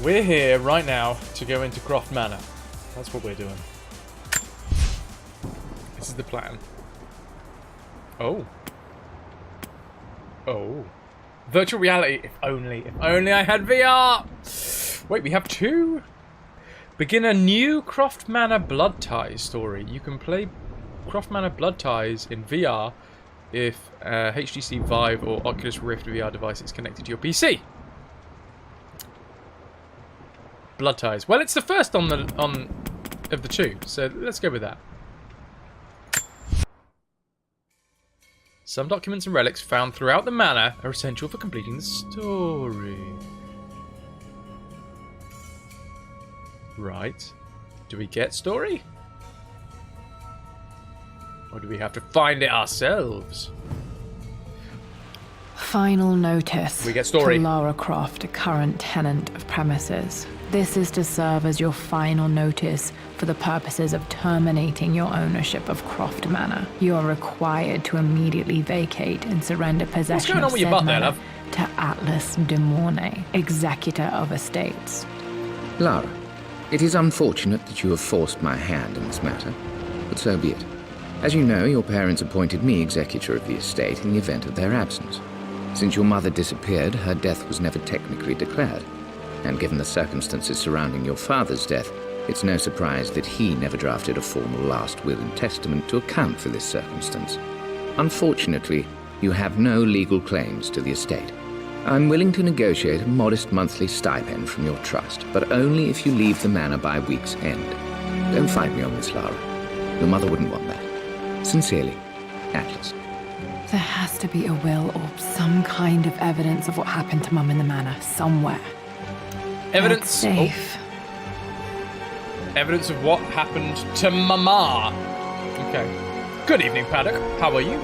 We're here right now to go into Croft Manor. That's what we're doing. This is the plan. Oh. Oh. Virtual reality. If only I had VR. Wait, we have 2? Begin a new Croft Manor Blood Ties story. You can play Croft Manor Blood Ties in VR if HTC Vive or Oculus Rift VR device is connected to your PC. Blood Ties. Well, it's the first of the 2, so let's go with that. Some documents and relics found throughout the manor are essential for completing the story. Right. Do we get story? Or do we have to find it ourselves? Final notice. We get story. To Lara Croft, a current tenant of premises. This is to serve as your final notice for the purposes of terminating your ownership of Croft Manor. You are required to immediately vacate and surrender possession of said manor to Atlas de Mornay, executor of estates. Lara, it is unfortunate that you have forced my hand in this matter, but so be it. As you know, your parents appointed me executor of the estate in the event of their absence. Since your mother disappeared, her death was never technically declared. And given the circumstances surrounding your father's death, it's no surprise that he never drafted a formal last will and testament to account for this circumstance. Unfortunately, you have no legal claims to the estate. I'm willing to negotiate a modest monthly stipend from your trust, but only if you leave the manor by week's end. Don't fight me on this, Lara. Your mother wouldn't want that. Sincerely, Atlas. There has to be a will or some kind of evidence of what happened to Mum in the manor somewhere. Evidence. That's safe. Oh. Evidence of what happened to Mama. Okay. Good evening, Paddock. How are you?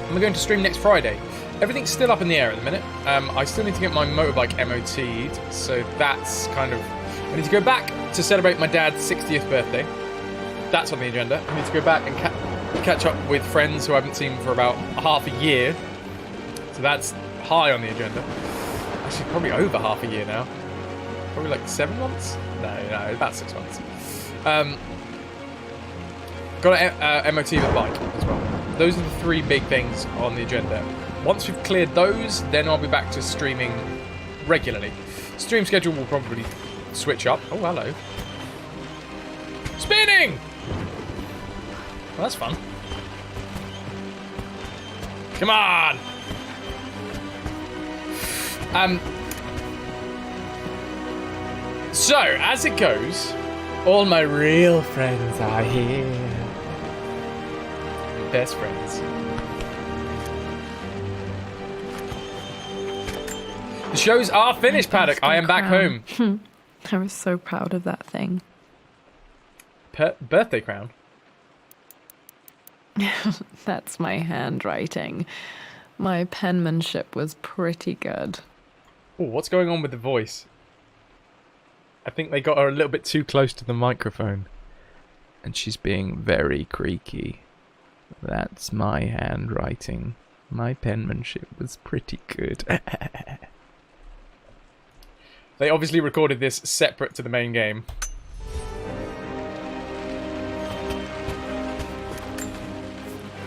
I'm going to stream next Friday. Everything's still up in the air at the minute. I still need to get my motorbike MOT'd, so that's kind of... I need to go back to celebrate my dad's 60th birthday. That's on the agenda. I need to go back and catch up with friends who I haven't seen for about half a year. So that's high on the agenda. Actually, probably over half a year now. Probably like 7 months? No, about 6 months. Got an MOT the bike as well. Those are the 3 big things on the agenda. Once we've cleared those, then I'll be back to streaming regularly. Stream schedule will probably switch up. Oh, hello. Spinning! Well, that's fun. Come on! So, as it goes, all my real friends are here. My best friends. The shows are finished, Paddock. I am back home. I was so proud of that thing. Birthday crown? That's my handwriting. My penmanship was pretty good. Oh, what's going on with the voice? I think they got her a little bit too close to the microphone. And she's being very creaky. That's my handwriting. My penmanship was pretty good. They obviously recorded this separate to the main game.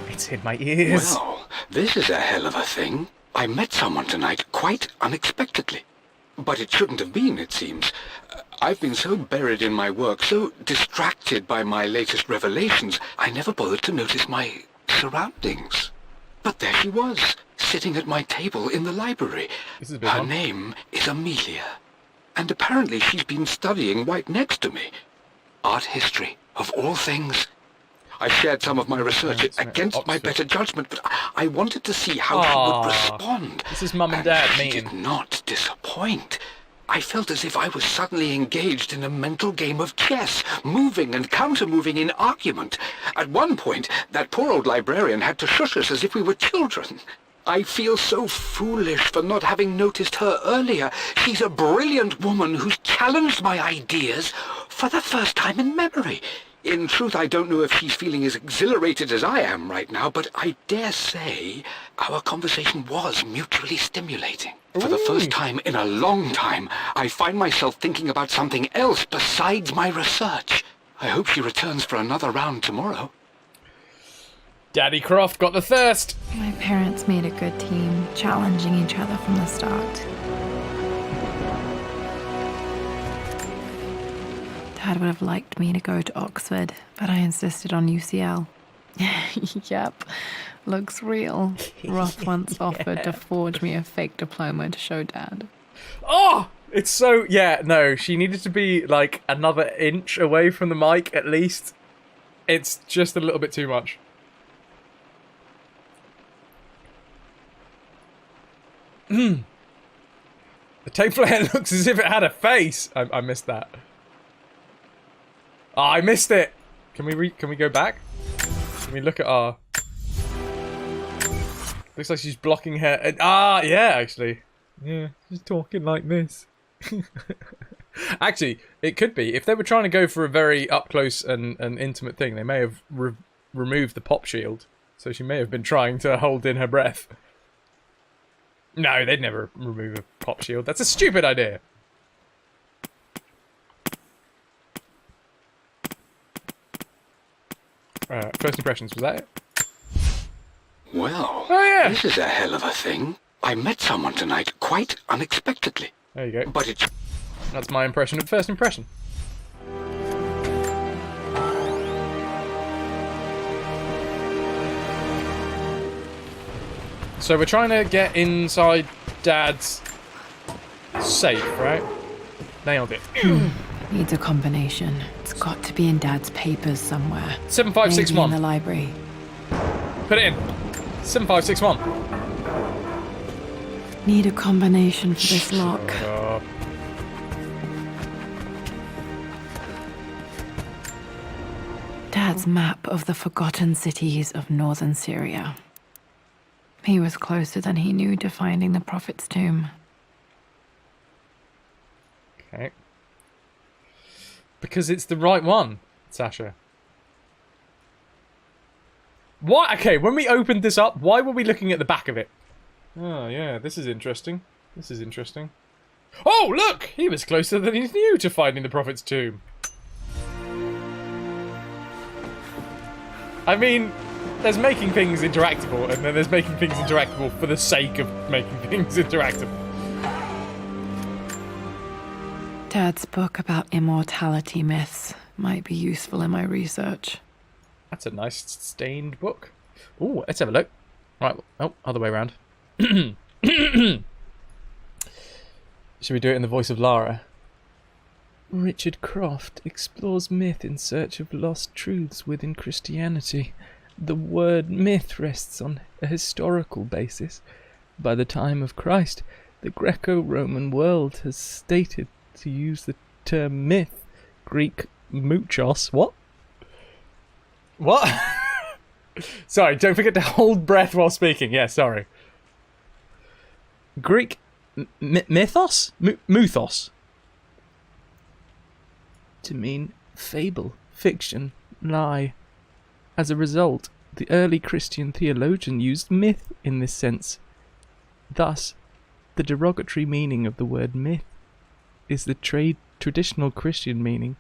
It's in my ears. Well, this is a hell of a thing. I met someone tonight quite unexpectedly. But it shouldn't have been, it seems. I've been so buried in my work, so distracted by my latest revelations, I never bothered to notice my surroundings. But there she was, sitting at my table in the library. Her name is Amelia. And apparently she's been studying right next to me. Art history, of all things. I shared some of my research against my better judgment, but I wanted to see how she would respond. This is Mum and Dad meeting. She did not disappoint. I felt as if I was suddenly engaged in a mental game of chess, moving and counter-moving in argument. At one point, that poor old librarian had to shush us as if we were children. I feel so foolish for not having noticed her earlier. She's a brilliant woman who's challenged my ideas for the first time in memory. In truth, I don't know if she's feeling as exhilarated as I am right now, but I dare say our conversation was mutually stimulating. For the first time in a long time, I find myself thinking about something else besides my research. I hope she returns for another round tomorrow. Daddy Croft got the thirst. My parents made a good team, challenging each other from the start. Dad would have liked me to go to Oxford, but I insisted on UCL. Yep, looks real. Roth once offered to forge me a fake diploma to show Dad. Oh! It's so... Yeah, no, she needed to be, like, another inch away from the mic, at least. It's just a little bit too much. The tape player looks as if it had a face. I missed that. Oh, I missed it. Can we go back? Can we look at our... Looks like she's blocking her... yeah, actually. Yeah, she's talking like this. Actually, it could be. If they were trying to go for a very up-close and intimate thing, they may have removed the pop shield. So she may have been trying to hold in her breath. No, they'd never remove a pop shield. That's a stupid idea. First impressions, was that it? Well, oh, yeah. This is a hell of a thing. I met someone tonight quite unexpectedly. There you go. But it's... That's my impression of first impression. So we're trying to get inside Dad's safe, right? Nailed it. Needs a combination. It's got to be in Dad's papers somewhere. 7561. Maybe in the library. Put it in. 7561. Need a combination for this lock. Dad's map of the forgotten cities of northern Syria. He was closer than he knew to finding the Prophet's tomb. Okay. Because it's the right one, Sasha. What? Okay, when we opened this up, why were we looking at the back of it? Oh, yeah, this is interesting. This is interesting. Oh, look! He was closer than he knew to finding the Prophet's tomb. I mean, there's making things interactable, and then there's making things interactable for the sake of making things interactable. Dad's book about immortality myths might be useful in my research. That's a nice stained book. Ooh, let's have a look. Right, oh, other way around. Should we do it in the voice of Lara? Richard Croft explores myth in search of lost truths within Christianity. The word myth rests on a historical basis. By the time of Christ, the Greco-Roman world has stated to use the term myth, Greek muchos. What? What? Sorry, don't forget to hold breath while speaking. Yeah, sorry. Greek mythos? Muthos. To mean fable, fiction, lie. As a result, the early Christian theologian used myth in this sense. Thus, the derogatory meaning of the word myth is the traditional Christian meaning,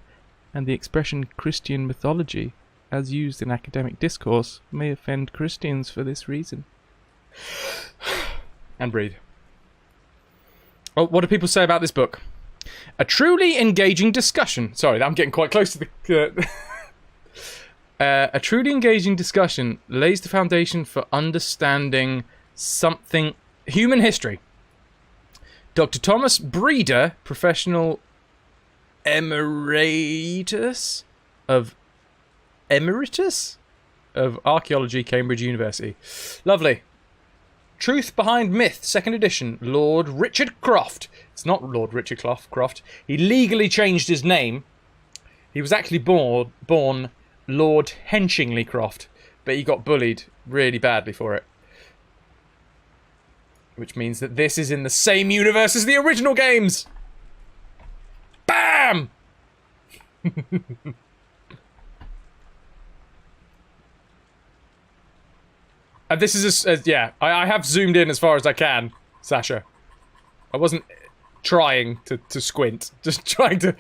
and the expression Christian mythology, as used in academic discourse, may offend Christians for this reason. And breathe. Oh, what do people say about this book? A truly engaging discussion. Sorry, I'm getting quite close to the... a truly engaging discussion lays the foundation for understanding something... human history. Dr. Thomas Breeder, professional emeritus of Archaeology, Cambridge University. Lovely. Truth Behind Myth, 2nd edition, Lord Richard Croft. It's not Lord Richard Croft. He legally changed his name. He was actually born Lord Henchingley Croft, but he got bullied really badly for it. Which means that this is in the same universe as the original games. Bam! And this is yeah, I have zoomed in as far as I can, Sasha. I wasn't trying to squint. Just trying to,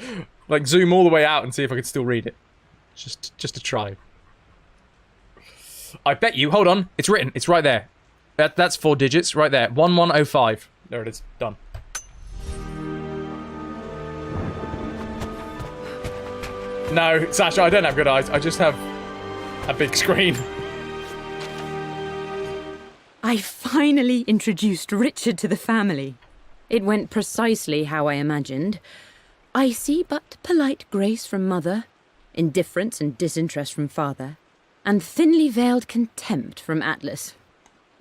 like, zoom all the way out and see if I could still read it. Just to try. I bet you... Hold on. It's written. It's right there. That's 4 digits right there. 1105. There it is. Done. No, Sasha, I don't have good eyes. I just have a big screen. I finally introduced Richard to the family. It went precisely how I imagined. I see but polite grace from mother, indifference and disinterest from father, and thinly veiled contempt from Atlas.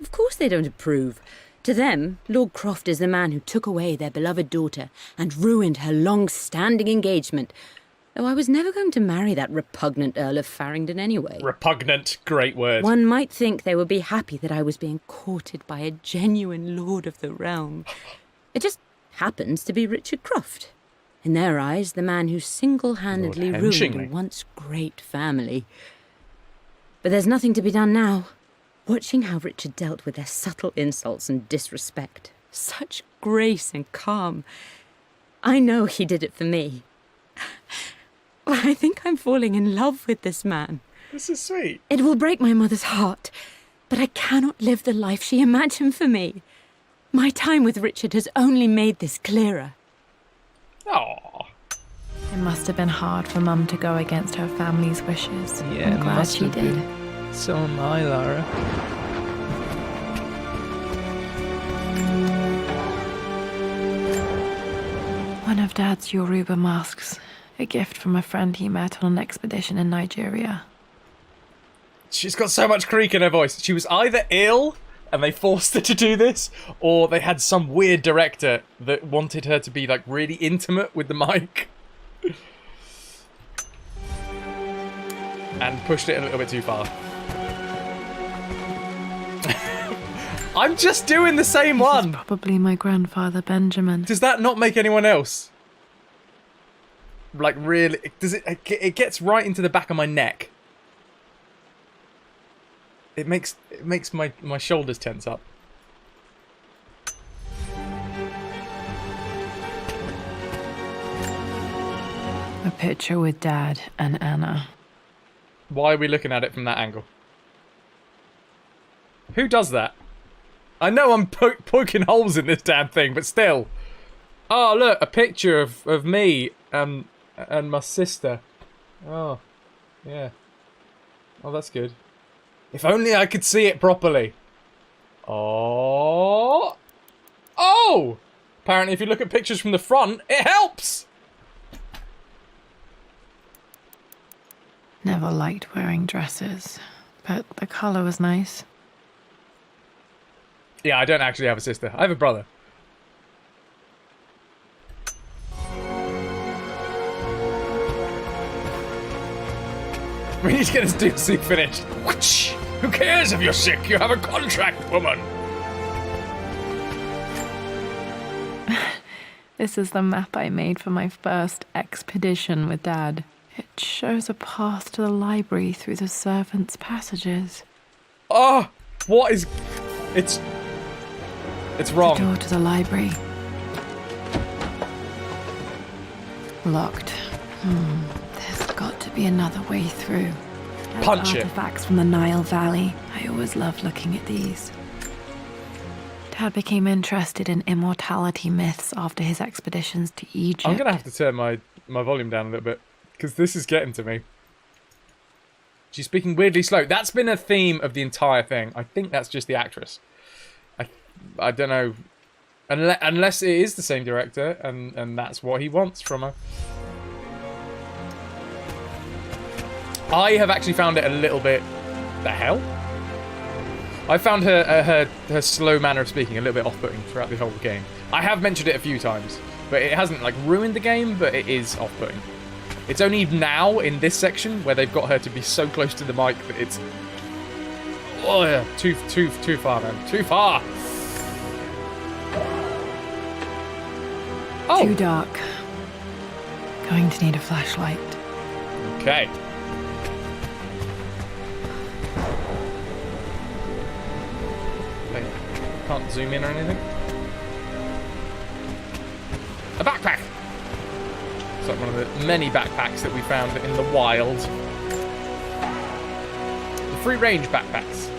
Of course they don't approve. To them, Lord Croft is the man who took away their beloved daughter and ruined her long-standing engagement, though I was never going to marry that repugnant Earl of Farringdon anyway. Repugnant, great word. One might think they would be happy that I was being courted by a genuine lord of the realm. It just happens to be Richard Croft. In their eyes, the man who single-handedly ruined a once great family. But there's nothing to be done now. Watching how Richard dealt with their subtle insults and disrespect. Such grace and calm. I know he did it for me. I think I'm falling in love with this man. This is sweet. It will break my mother's heart, but I cannot live the life she imagined for me. My time with Richard has only made this clearer. Aww. It must have been hard for Mum to go against her family's wishes. Yeah, I'm glad she did. So am I, Lara. One of Dad's Yoruba masks. A gift from a friend he met on an expedition in Nigeria. She's got so much creak in her voice. She was either ill and they forced her to do this, or they had some weird director that wanted her to be, like, really intimate with the mic. And pushed it a little bit too far. I'm just doing the same one. Probably my grandfather Benjamin. Does that not make anyone else? Like, really? Does it? It gets right into the back of my neck. It makes my shoulders tense up. A picture with Dad and Anna. Why are we looking at it from that angle? Who does that? I know I'm poking holes in this damn thing, but still. Oh, look, a picture of me and my sister. Oh, yeah. Oh, that's good. If only I could see it properly. Oh. Oh! Apparently, if you look at pictures from the front, it helps! Never liked wearing dresses, but the colour was nice. Yeah, I don't actually have a sister. I have a brother. We need to get this dude suit finished. Who cares if you're sick? You have a contract, woman. This is the map I made for my first expedition with Dad. It shows a path to the library through the servants' passages. Oh, what is... It's wrong. The door to the library. Locked. There's got to be another way through. Punch it. Artifacts from the Nile Valley. I always loved looking at these. Dad became interested in immortality myths after his expeditions to Egypt. I'm going to have to turn my volume down a little bit, because this is getting to me. She's speaking weirdly slow. That's been a theme of the entire thing. I think that's just the actress. I don't know. Unless it is the same director, and that's what he wants from her. I have actually found it a little bit... The hell? I found her slow manner of speaking a little bit off-putting throughout the whole game. I have mentioned it a few times, but it hasn't, like, ruined the game, but it is off-putting. It's only now, in this section, where they've got her to be so close to the mic that it's... Oh, yeah. Too far, man. Too far! Oh! Too dark. Going to need a flashlight. Okay. Wait, can't zoom in or anything? A backpack! It's like one of the many backpacks that we found in the wild. The free-range backpacks.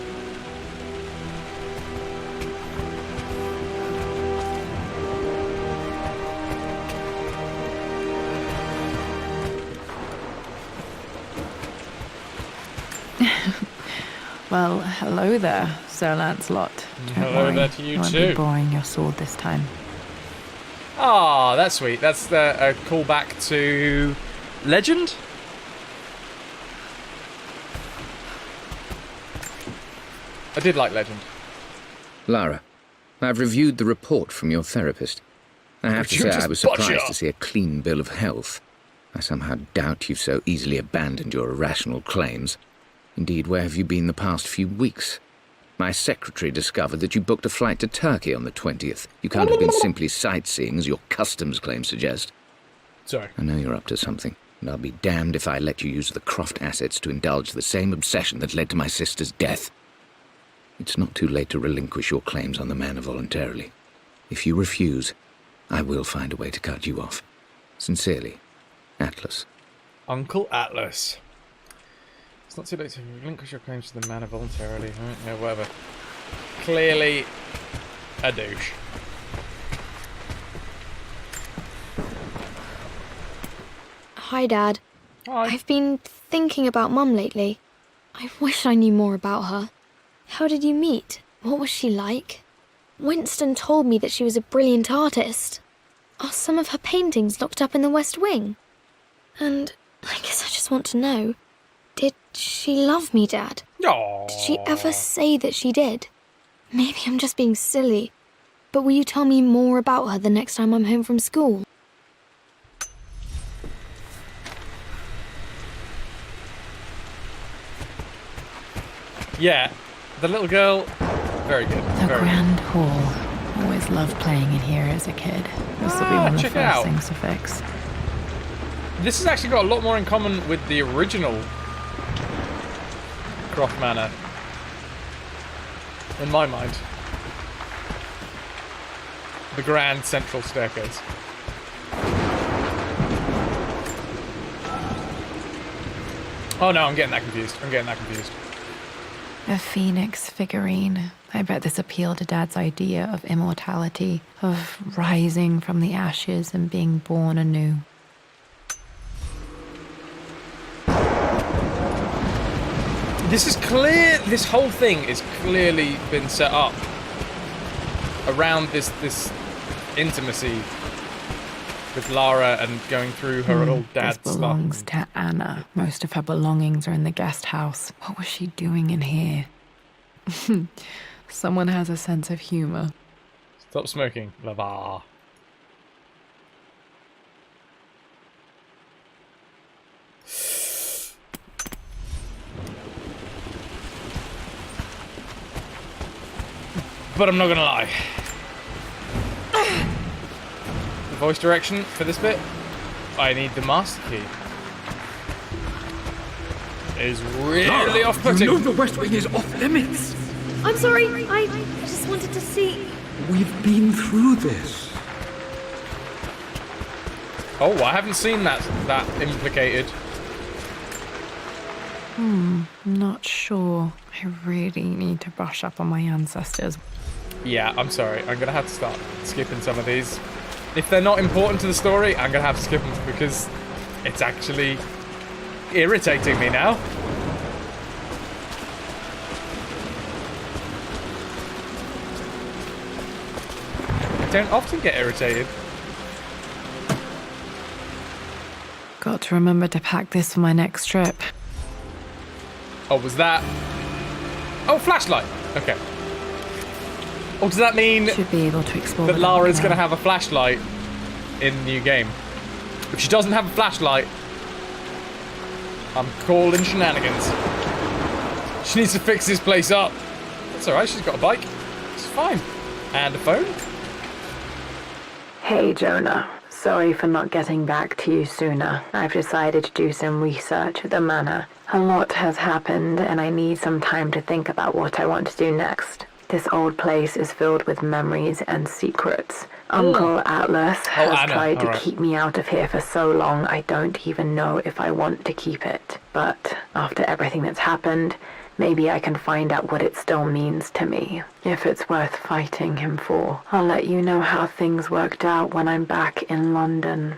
Well, hello there, Sir Lancelot. Don't Hello worry, there to you I won't too. be borrowing your sword this time. Ah, that's sweet. That's a callback to Legend? I did like Legend. Lara, I've reviewed the report from your therapist. I have to say I was surprised to see a clean bill of health. I somehow doubt you've so easily abandoned your irrational claims. Indeed, where have you been the past few weeks? My secretary discovered that you booked a flight to Turkey on the 20th. You can't have been simply sightseeing, as your customs claims suggest. Sorry. I know you're up to something, and I'll be damned if I let you use the Croft assets to indulge the same obsession that led to my sister's death. It's not too late to relinquish your claims on the manor voluntarily. If you refuse, I will find a way to cut you off. Sincerely, Atlas. Uncle Atlas. It's not too late to relinquish your claims to the manor voluntarily. Yeah, whatever. Clearly a douche. Hi, Dad. Hi. I've been thinking about Mum lately. I wish I knew more about her. How did you meet? What was she like? Winston told me that she was a brilliant artist. Are some of her paintings locked up in the West Wing? And I guess I just want to know, did she love me, Dad? Aww. Did she ever say that she did? Maybe I'm just being silly, but will you tell me more about her the next time I'm home from school? Yeah, the little girl, very good. The Very Grand Hall. Always loved playing in here as a kid. This will be one of the check it out. first things to fix. good. This has actually got a lot more in common with the original Croft Manor, in my mind. The grand central staircase. Oh no, I'm getting that confused. A phoenix figurine. I bet this appealed to Dad's idea of immortality, of rising from the ashes and being born anew. This whole thing is clearly been set up around this intimacy with Lara and going through her old dad's This stuff. belongs to Anna. Most of her belongings are in the guest house. What was she doing in here? Someone has a sense of humor. Stop smoking, Lava. But I'm not gonna lie. The voice direction for this bit, I need the master key. Is really off-putting. You know the West Wing is off limits. I'm sorry, I just wanted to see. We've been through this. Oh, I haven't seen that implicated. Not sure. I really need to brush up on my ancestors. Yeah, I'm sorry. I'm gonna have to start skipping some of these. If they're not important to the story, I'm gonna have to skip them because it's actually irritating me now. I don't often get irritated. Got to remember to pack this for my next trip. Oh, was that... Oh, flashlight. Okay. Oh, does that mean Should be able to explore that the Lara's dark going to now. have a flashlight in the new game? If she doesn't have a flashlight, I'm calling shenanigans. She needs to fix this place up. That's alright, she's got a bike. It's fine. And a phone? Hey, Jonah. Sorry for not getting back to you sooner. I've decided to do some research at the manor. A lot has happened, and I need some time to think about what I want to do next. This old place is filled with memories and secrets, Uncle Atlas has Anna. tried to Alright. keep me out of here for so long I don't even know if I want to keep it. But after everything that's happened, maybe I can find out what it still means to me. If it's worth fighting him for, I'll let you know how things worked out when I'm back in London.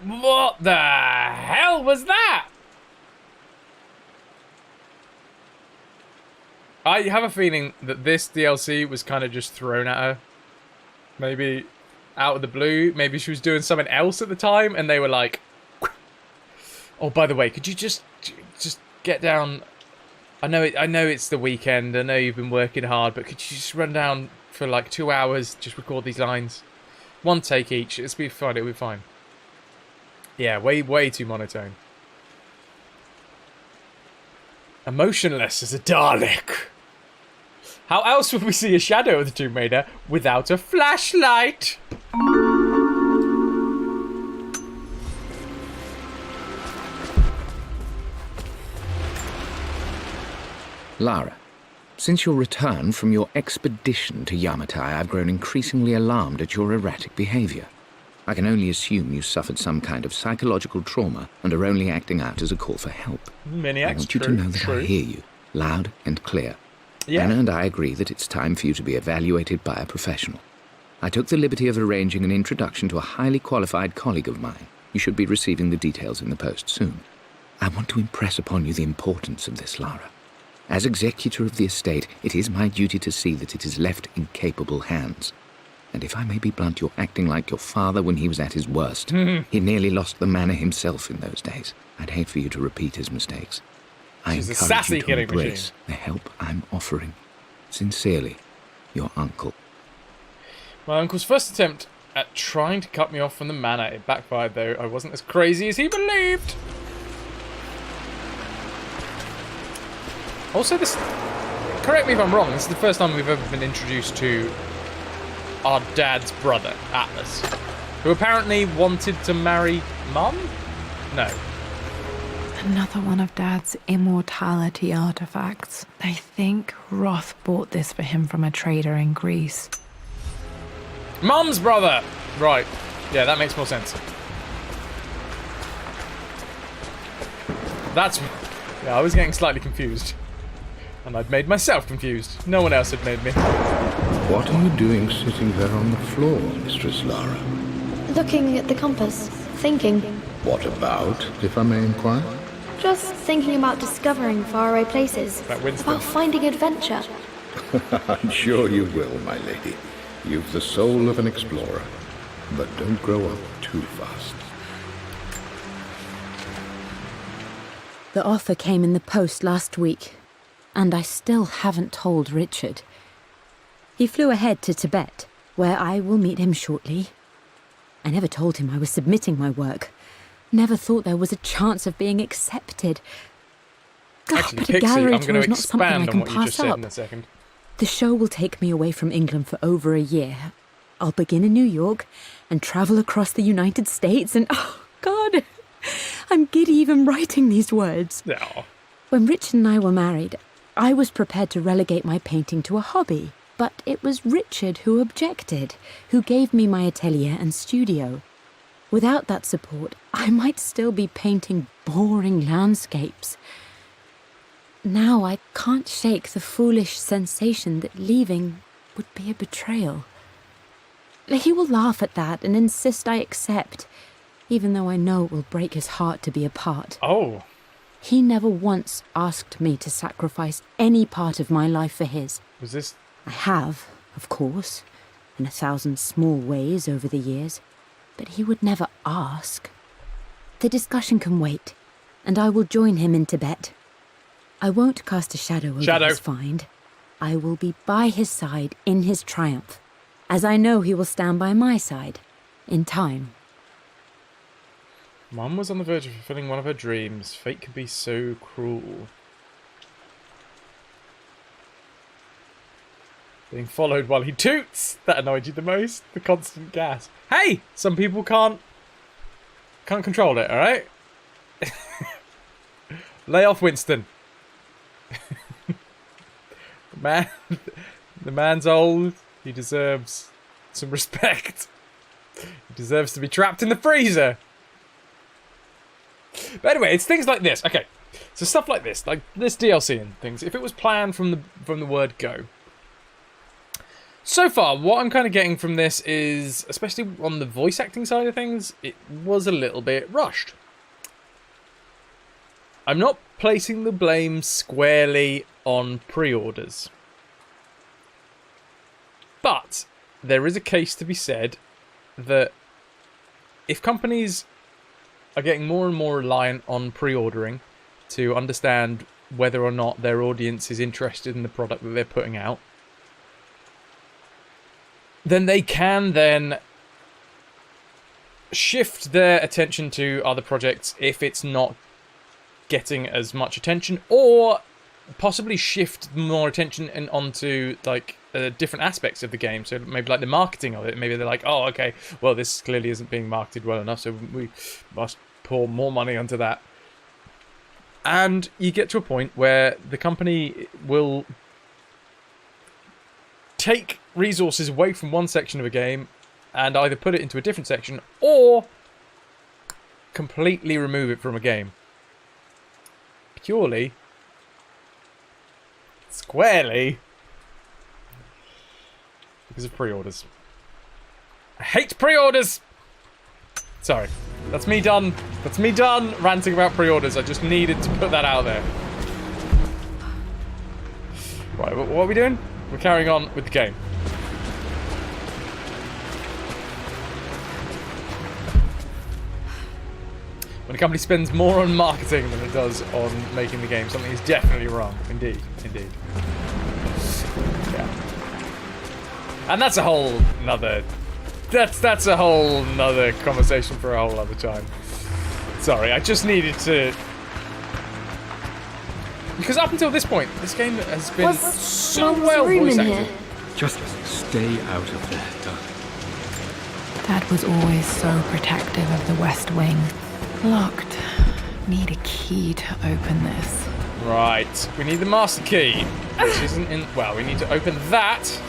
What the hell was that? I have a feeling that this DLC was kind of just thrown at her. Maybe out of the blue. Maybe she was doing something else at the time, and they were like, "Oh, by the way, could you just get down? I know it's the weekend. I know you've been working hard, but could you just run down for like 2 hours? Just record these lines, one take each. It'll be fine. It'll be fine." Yeah, way too monotone. Emotionless as a Dalek. How else would we see a shadow of the Tomb Raider without a flashlight? Lara, since your return from your expedition to Yamatai, I've grown increasingly alarmed at your erratic behavior. I can only assume you suffered some kind of psychological trauma and are only acting out as a call for help. Maniacs, I want you to know that I hear you, loud and clear. Yeah. Anna and I agree that it's time for you to be evaluated by a professional. I took the liberty of arranging an introduction to a highly qualified colleague of mine. You should be receiving the details in the post soon. I want to impress upon you the importance of this, Lara. As executor of the estate, it is my duty to see that it is left in capable hands. And if I may be blunt, you're acting like your father when he was at his worst. He nearly lost the manor himself in those days. I'd hate for you to repeat his mistakes. I She's a encourage sassy you to killing embrace machine. the help I'm offering. Sincerely, your uncle. My uncle's first attempt at trying to cut me off from the manor. It backfired, though. I wasn't as crazy as he believed. Also, this... Correct me if I'm wrong. This is the first time we've ever been introduced to our dad's brother, Atlas, who apparently wanted to marry Mum? No. Another one of Dad's immortality artifacts. I think Roth bought this for him from a trader in Greece. Mum's brother! Right. Yeah, that makes more sense. That's... Yeah, I was getting slightly confused. And I'd made myself confused. No one else had made me. What are you doing sitting there on the floor, Mistress Lara? Looking at the compass, thinking. What about, if I may inquire? Just thinking about discovering faraway places. About Winston. About finding adventure. I'm sure you will, my lady. You've the soul of an explorer. But don't grow up too fast. The offer came in the post last week, and I still haven't told Richard. He flew ahead to Tibet, where I will meet him shortly. I never told him I was submitting my work. Never thought there was a chance of being accepted. Actually, but a Pixie, gallery I'm tour going is to not something I expand on can what you pass just said up. in a second. The show will take me away from England for over a year. I'll begin in New York and travel across the United States and... Oh, God! I'm giddy even writing these words. No. When Richard and I were married, I was prepared to relegate my painting to a hobby. But it was Richard who objected, who gave me my atelier and studio. Without that support, I might still be painting boring landscapes. Now I can't shake the foolish sensation that leaving would be a betrayal. He will laugh at that and insist I accept, even though I know it will break his heart to be apart. Oh. He never once asked me to sacrifice any part of my life for his. Was this... I have, of course, in 1,000 small ways over the years, but he would never ask. The discussion can wait, and I will join him in Tibet. I won't cast a shadow over his find. I will be by his side in his triumph, as I know he will stand by my side, in time. Mum was on the verge of fulfilling one of her dreams. Fate can be so cruel. Being followed while he toots. That annoyed you the most. The constant gas. Hey! Some people can't control it, alright? Lay off Winston. The man's old. He deserves some respect. He deserves to be trapped in the freezer. But anyway, it's things like this. Okay, so stuff like this DLC and things. If it was planned from the word go. So far, what I'm kind of getting from this is, especially on the voice acting side of things, it was a little bit rushed. I'm not placing the blame squarely on pre-orders. But there is a case to be said that if companies are getting more and more reliant on pre-ordering to understand whether or not their audience is interested in the product that they're putting out, then they can then shift their attention to other projects if it's not getting as much attention, or possibly shift more attention and onto like different aspects of the game. So maybe like the marketing of it. Maybe they're like, oh, okay, well, this clearly isn't being marketed well enough, so we must pour more money onto that. And you get to a point where the company will take resources away from one section of a game and either put it into a different section or completely remove it from a game. Purely, squarely, because of pre-orders. I hate pre-orders! Sorry. That's me done. That's me done ranting about pre-orders. I just needed to put that out there. Right, what are we doing? We're carrying on with the game. When a company spends more on marketing than it does on making the game, something is definitely wrong. Indeed, indeed. Yeah. And that's a whole nother... That's a whole nother conversation for a whole other time. Sorry, I just needed to... Because up until this point, this game has been so well voice acted. Just stay out of there, darling. Dad was always so protective of the West Wing. Locked. Need a key to open this. Right, we need the master key, which isn't in... Well, we need to open that.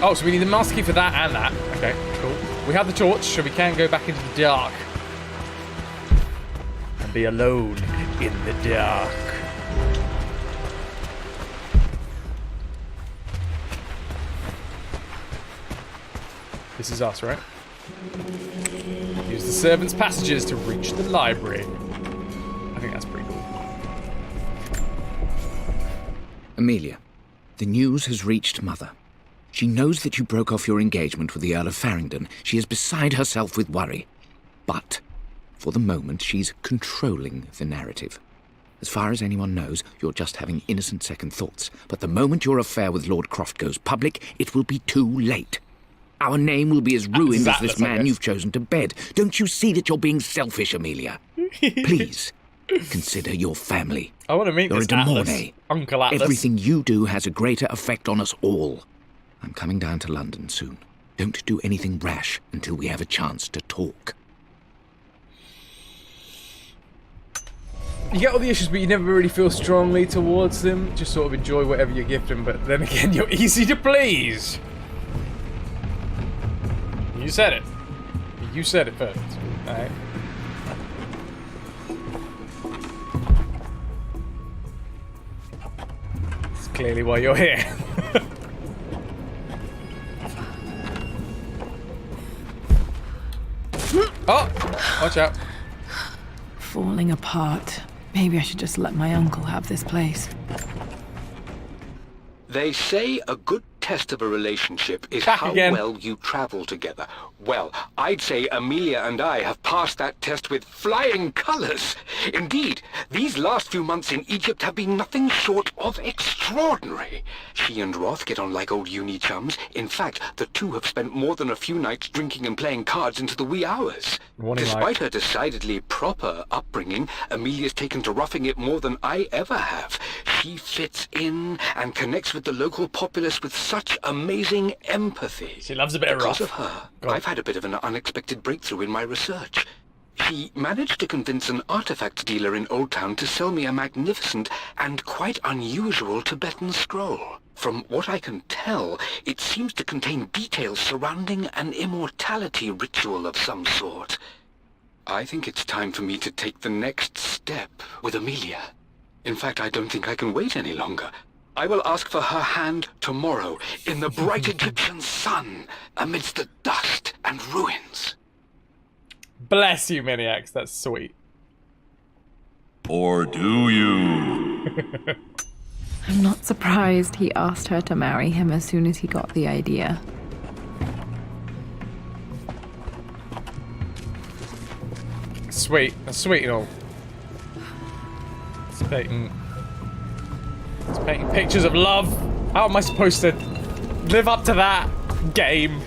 Oh, so we need the master key for that and that. Okay, cool. We have the torch, so we can go back into the dark. And be alone in the dark. This is us, right? Use the servants' passages to reach the library. I think that's pretty cool. Amelia, the news has reached Mother. She knows that you broke off your engagement with the Earl of Farringdon. She is beside herself with worry. But, for the moment, she's controlling the narrative. As far as anyone knows, you're just having innocent second thoughts. But the moment your affair with Lord Croft goes public, it will be too late. Our name will be as ruined as this man you've chosen to bed. Don't you see that you're being selfish, Amelia? Please, consider your family. I want to meet this Atlas. Uncle Atlas. Everything you do has a greater effect on us all. I'm coming down to London soon. Don't do anything rash until we have a chance to talk. You get all the issues, but you never really feel strongly towards them. Just sort of enjoy whatever you give them, but then again, you're easy to please. You said it. You said it first. Alright. That's clearly why you're here. Oh! Watch out. Falling apart. Maybe I should just let my uncle have this place. They say a good test of a relationship is Back how again. well you travel together. Well, I'd say Amelia and I have passed that test with flying colours. Indeed, these last few months in Egypt have been nothing short of extraordinary. She and Roth get on like old uni chums. In fact, the two have spent more than a few nights drinking and playing cards into the wee hours. Despite her decidedly proper upbringing, Amelia's taken to roughing it more than I ever have. She fits in and connects with the local populace with such amazing empathy. She loves a bit of Because rough. of her, I've had a bit of an unexpected breakthrough in my research. She managed to convince an artifact dealer in Old Town to sell me a magnificent and quite unusual Tibetan scroll. From what I can tell, it seems to contain details surrounding an immortality ritual of some sort. I think it's time for me to take the next step with Amelia. In fact, I don't think I can wait any longer. I will ask for her hand tomorrow in the bright Egyptian sun amidst the dust and ruins. Bless you, Maniacs. That's sweet. Or do you? I'm not surprised he asked her to marry him as soon as he got the idea. Sweet. That's sweet and all. It's painting pictures of love. How am I supposed to live up to that game?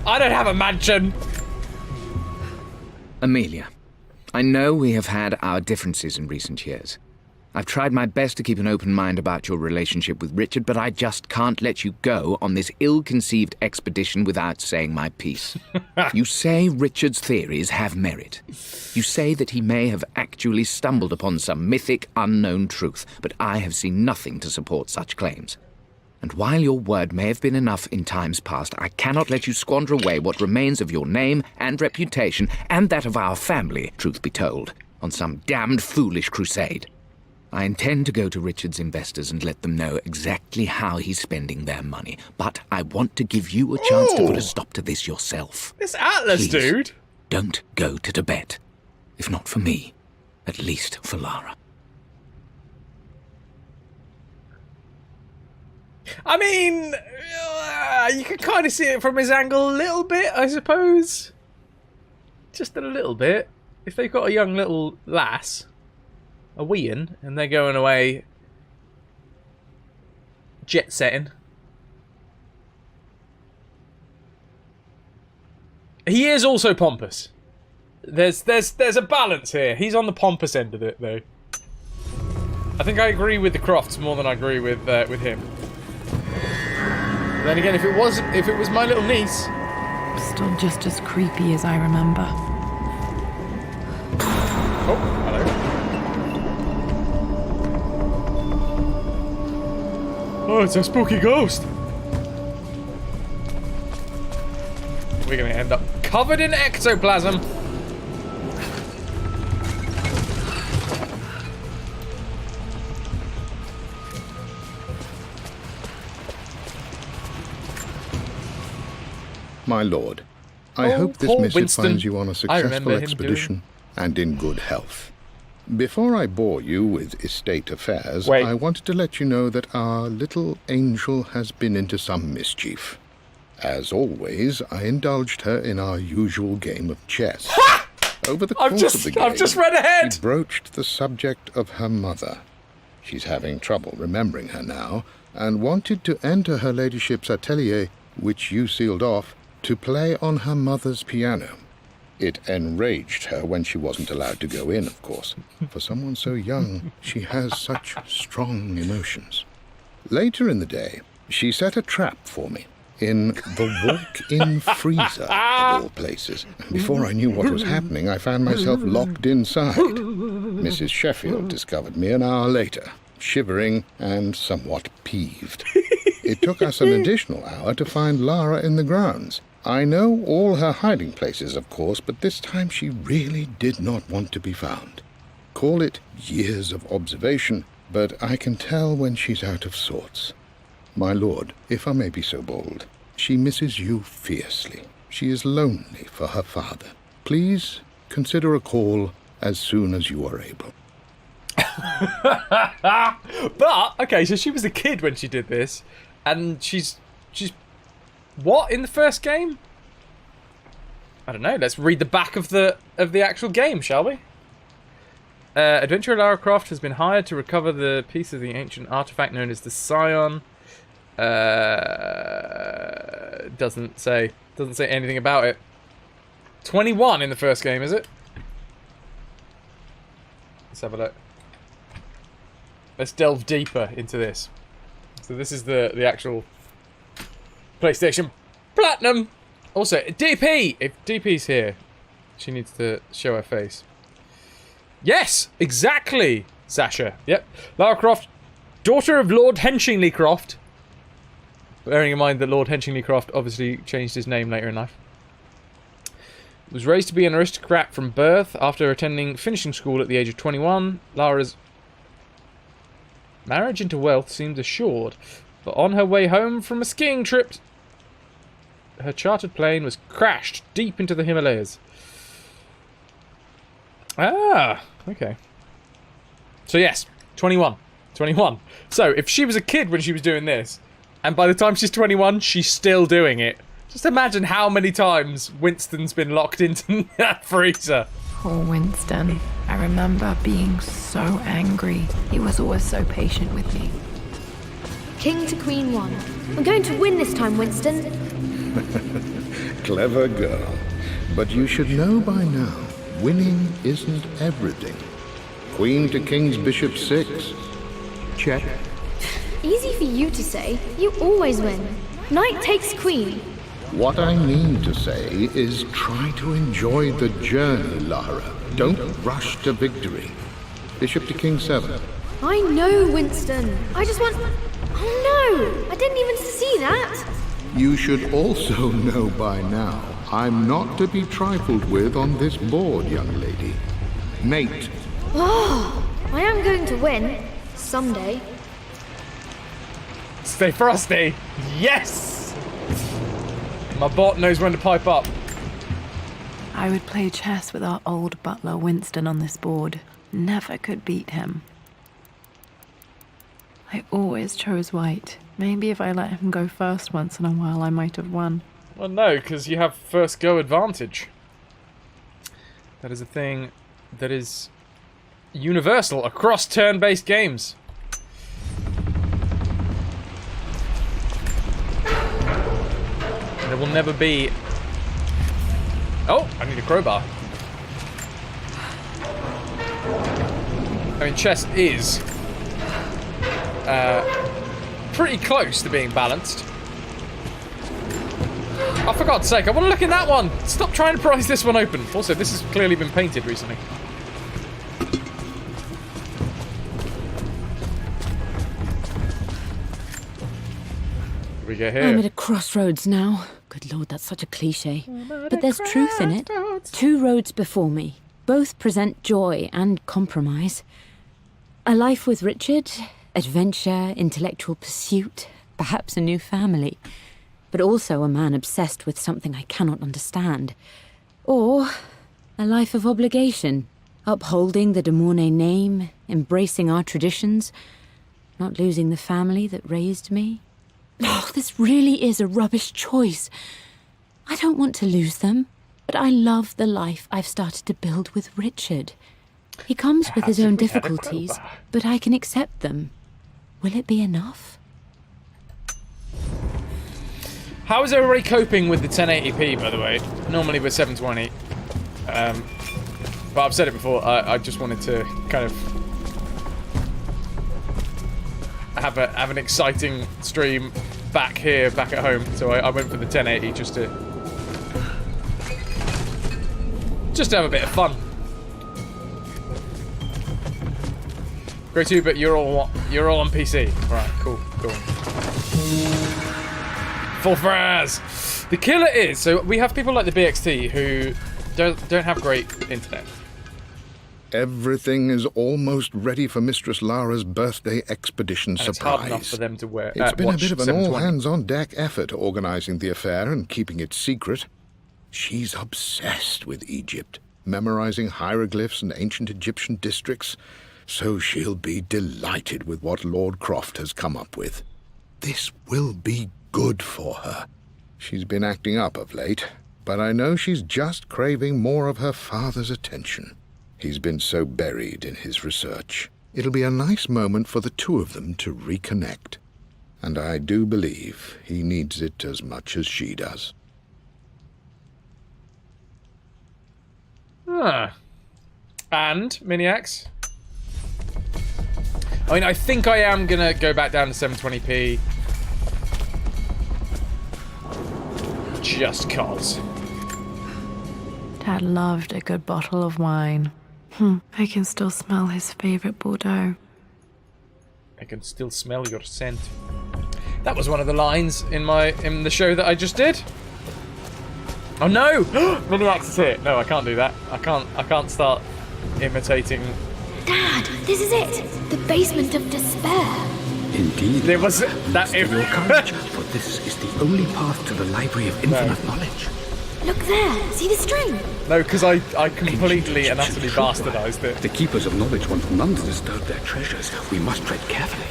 I don't have a mansion. Amelia, I know we have had our differences in recent years. I've tried my best to keep an open mind about your relationship with Richard, but I just can't let you go on this ill-conceived expedition without saying my piece. You say Richard's theories have merit. You say that he may have actually stumbled upon some mythic, unknown truth, but I have seen nothing to support such claims. And while your word may have been enough in times past, I cannot let you squander away what remains of your name and reputation, and that of our family, truth be told, on some damned foolish crusade. I intend to go to Richard's investors and let them know exactly how he's spending their money, but I want to give you a chance to put a stop to this yourself. This Atlas, Please, dude. Don't go to Tibet. If not for me, at least for Lara. I mean, you can kind of see it from his angle a little bit, I suppose. Just a little bit. If they've got a young little lass, a weein, and they're going away jet setting. He is also pompous. There's a balance here. He's on the pompous end of it, though. I think I agree with the Crofts more than I agree with him. Then again, if it was my little niece, Still just as creepy as I remember. oh, hello. Oh, it's a spooky ghost. We're gonna end up covered in ectoplasm. My lord, I Oh, hope this poor missive Winston. finds you on a I remember successful him expedition and in good health. Before I bore you with estate affairs, Wait. I wanted to let you know that our little angel has been into some mischief. As always, I indulged her in our usual game of chess. Over the course of the game, I've just read ahead. she broached the subject of her mother. She's having trouble remembering her now, and wanted to enter her ladyship's atelier, which you sealed off, to play on her mother's piano. It enraged her when she wasn't allowed to go in, of course. For someone so young, she has such strong emotions. Later in the day, she set a trap for me in the walk-in freezer, of all places. Before I knew what was happening, I found myself locked inside. Mrs. Sheffield discovered me an hour later, shivering and somewhat peeved. It took us an additional hour to find Lara in the grounds. I know all her hiding places, of course, but this time she really did not want to be found. Call it years of observation, but I can tell when she's out of sorts. My lord, if I may be so bold, she misses you fiercely. She is lonely for her father. Please consider a call as soon as you are able. But okay, so she was a kid when she did this, and she's what in the first game? I don't know. Let's read the back of the actual game, shall we? Adventurer Lara Croft has been hired to recover the piece of the ancient artifact known as the Scion. Doesn't say anything about it. 21 in the first game, is it? Let's have a look. Let's delve deeper into this. So this is the actual PlayStation Platinum. Also, DP! If DP's here, She needs to show her face. Yes! Exactly! Sasha. Yep. Lara Croft, daughter of Lord Henchingley Croft. Bearing in mind that Lord Henchingley Croft obviously changed his name later in life. Was raised to be an aristocrat from birth. After attending finishing school at the age of 21, Lara's marriage into wealth seemed assured. But on her way home from a skiing trip, her chartered plane was crashed deep into the Himalayas. Ah, okay. So yes, 21. 21. So if she was a kid when she was doing this, and by the time she's 21, she's still doing it. Just imagine how many times Winston's been locked into that freezer. Poor Winston. I remember being so angry. He was always so patient with me. King to Queen 1. I'm going to win this time, Winston. Clever girl. But you should know by now, winning isn't everything. Queen to King's Bishop 6. Check. Easy for you to say. You always win. Knight takes Queen. What I mean to say is try to enjoy the journey, Lara. Don't rush to victory. Bishop to King 7. I know, Winston. I just want... Oh no! I didn't even see that! You should also know by now, I'm not to be trifled with on this board, young lady. Mate. Oh, I am going to win. Someday. Stay frosty. Yes! My bot knows when to pipe up. I would play chess with our old butler Winston on this board. Never could beat him. I always chose white. Maybe if I let him go first once in a while, I might have won. Well, no, because you have first go advantage. That is a thing that is universal across turn-based games. There will never be... Oh, I need a crowbar. I mean, chess is pretty close to being balanced. Oh, for God's sake, I want to look in that one! Stop trying to prise this one open. Also, this has clearly been painted recently. What do we get here? I'm at a crossroads now. Good Lord, that's such a cliche. But there's truth in it. Two roads before me. Both present joy and compromise. A life with Richard, adventure, intellectual pursuit, perhaps a new family. But also a man obsessed with something I cannot understand. Or a life of obligation, upholding the de Mornay name, embracing our traditions, not losing the family that raised me. Oh, this really is a rubbish choice. I don't want to lose them, but I love the life I've started to build with Richard. He comes with his own difficulties, but I can accept them. Will it be enough? How is everybody coping with the 1080p, by the way? Normally we're 720. But I've said it before, I just wanted to kind of have an exciting stream back here, back at home. So I went for the 1080 just to have a bit of fun. Great too, but you're all on PC. Right, cool. Full Fraz! The killer is, so we have people like the BXT who don't have great internet. Everything is almost ready for Mistress Lara's birthday expedition And surprise. it's hard enough for them to wear. It's been a bit of an 720. all-hands-on-deck effort organising the affair and keeping it secret. She's obsessed with Egypt, memorising hieroglyphs and ancient Egyptian districts, so she'll be delighted with what Lord Croft has come up with. This will be good for her. She's been acting up of late, but I know she's just craving more of her father's attention. He's been so buried in his research. It'll be a nice moment for the two of them to reconnect. And I do believe he needs it as much as she does. And, Miniacs? I mean, I think I am going to go back down to 720p. Just cause. Dad loved a good bottle of wine. I can still smell his favorite Bordeaux. I can still smell your scent. That was one of the lines in the show that I just did. Oh no! Miniax is here. No, I can't do that. I can't start imitating. Dad, this is it. The basement of despair. Indeed. There was that. Your courage, for this is the only path to the Library of Infinite Knowledge. Look there. See the string? No, because I completely and utterly bastardized it. The keepers of knowledge want none to disturb their treasures. We must tread carefully.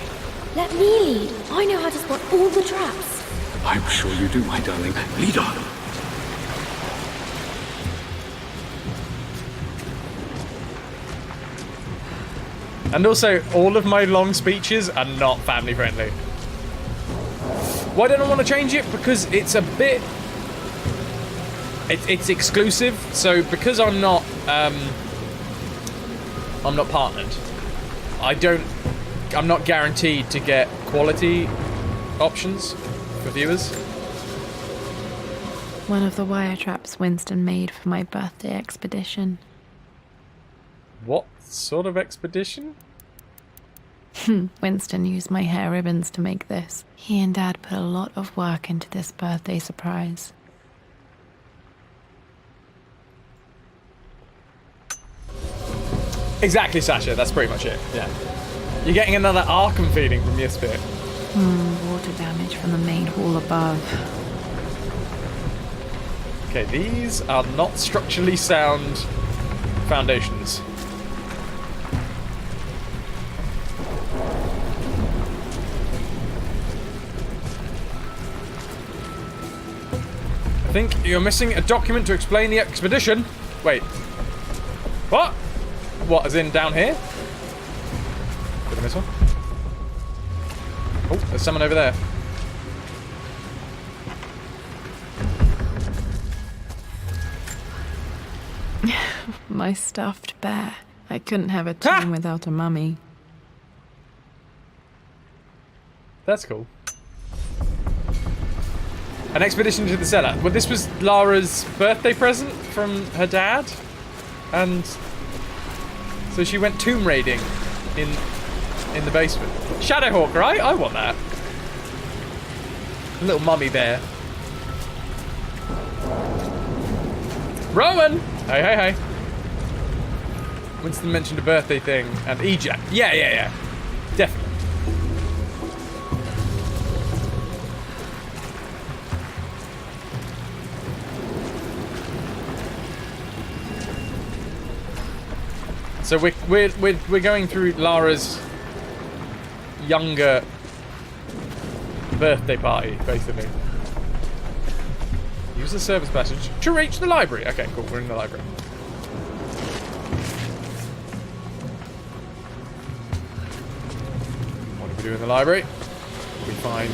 Let me lead. I know how to spot all the traps. I'm sure you do, my darling. Lead on. And also, all of my long speeches are not family friendly. Why don't I want to change it? Because it's a bit... It's exclusive, so because I'm not partnered, I'm not guaranteed to get quality options for viewers. One of the wire traps Winston made for my birthday expedition. What sort of expedition? Winston used my hair ribbons to make this. He and Dad put a lot of work into this birthday surprise. Exactly, Sasha. That's pretty much it. Yeah. You're getting another Arkham feeling from this bit. Water damage from the main hall above. Okay, these are not structurally sound foundations. I think you're missing a document to explain the expedition. Wait. What? What, as in down here? Did I miss one? Oh, there's someone over there. My stuffed bear. I couldn't have a team without a mummy. That's cool. An expedition to the cellar. Well, this was Lara's birthday present from her dad. And so she went tomb raiding in the basement. Shadowhawk, right? I want that. A little mummy bear. Rowan! Hey, hey, hey. Winston mentioned a birthday thing and Eject. Yeah. Definitely. So we're going through Lara's younger birthday party, basically. Use the service passage to reach the library. Okay, cool. We're in the library. What do we do in the library? We find...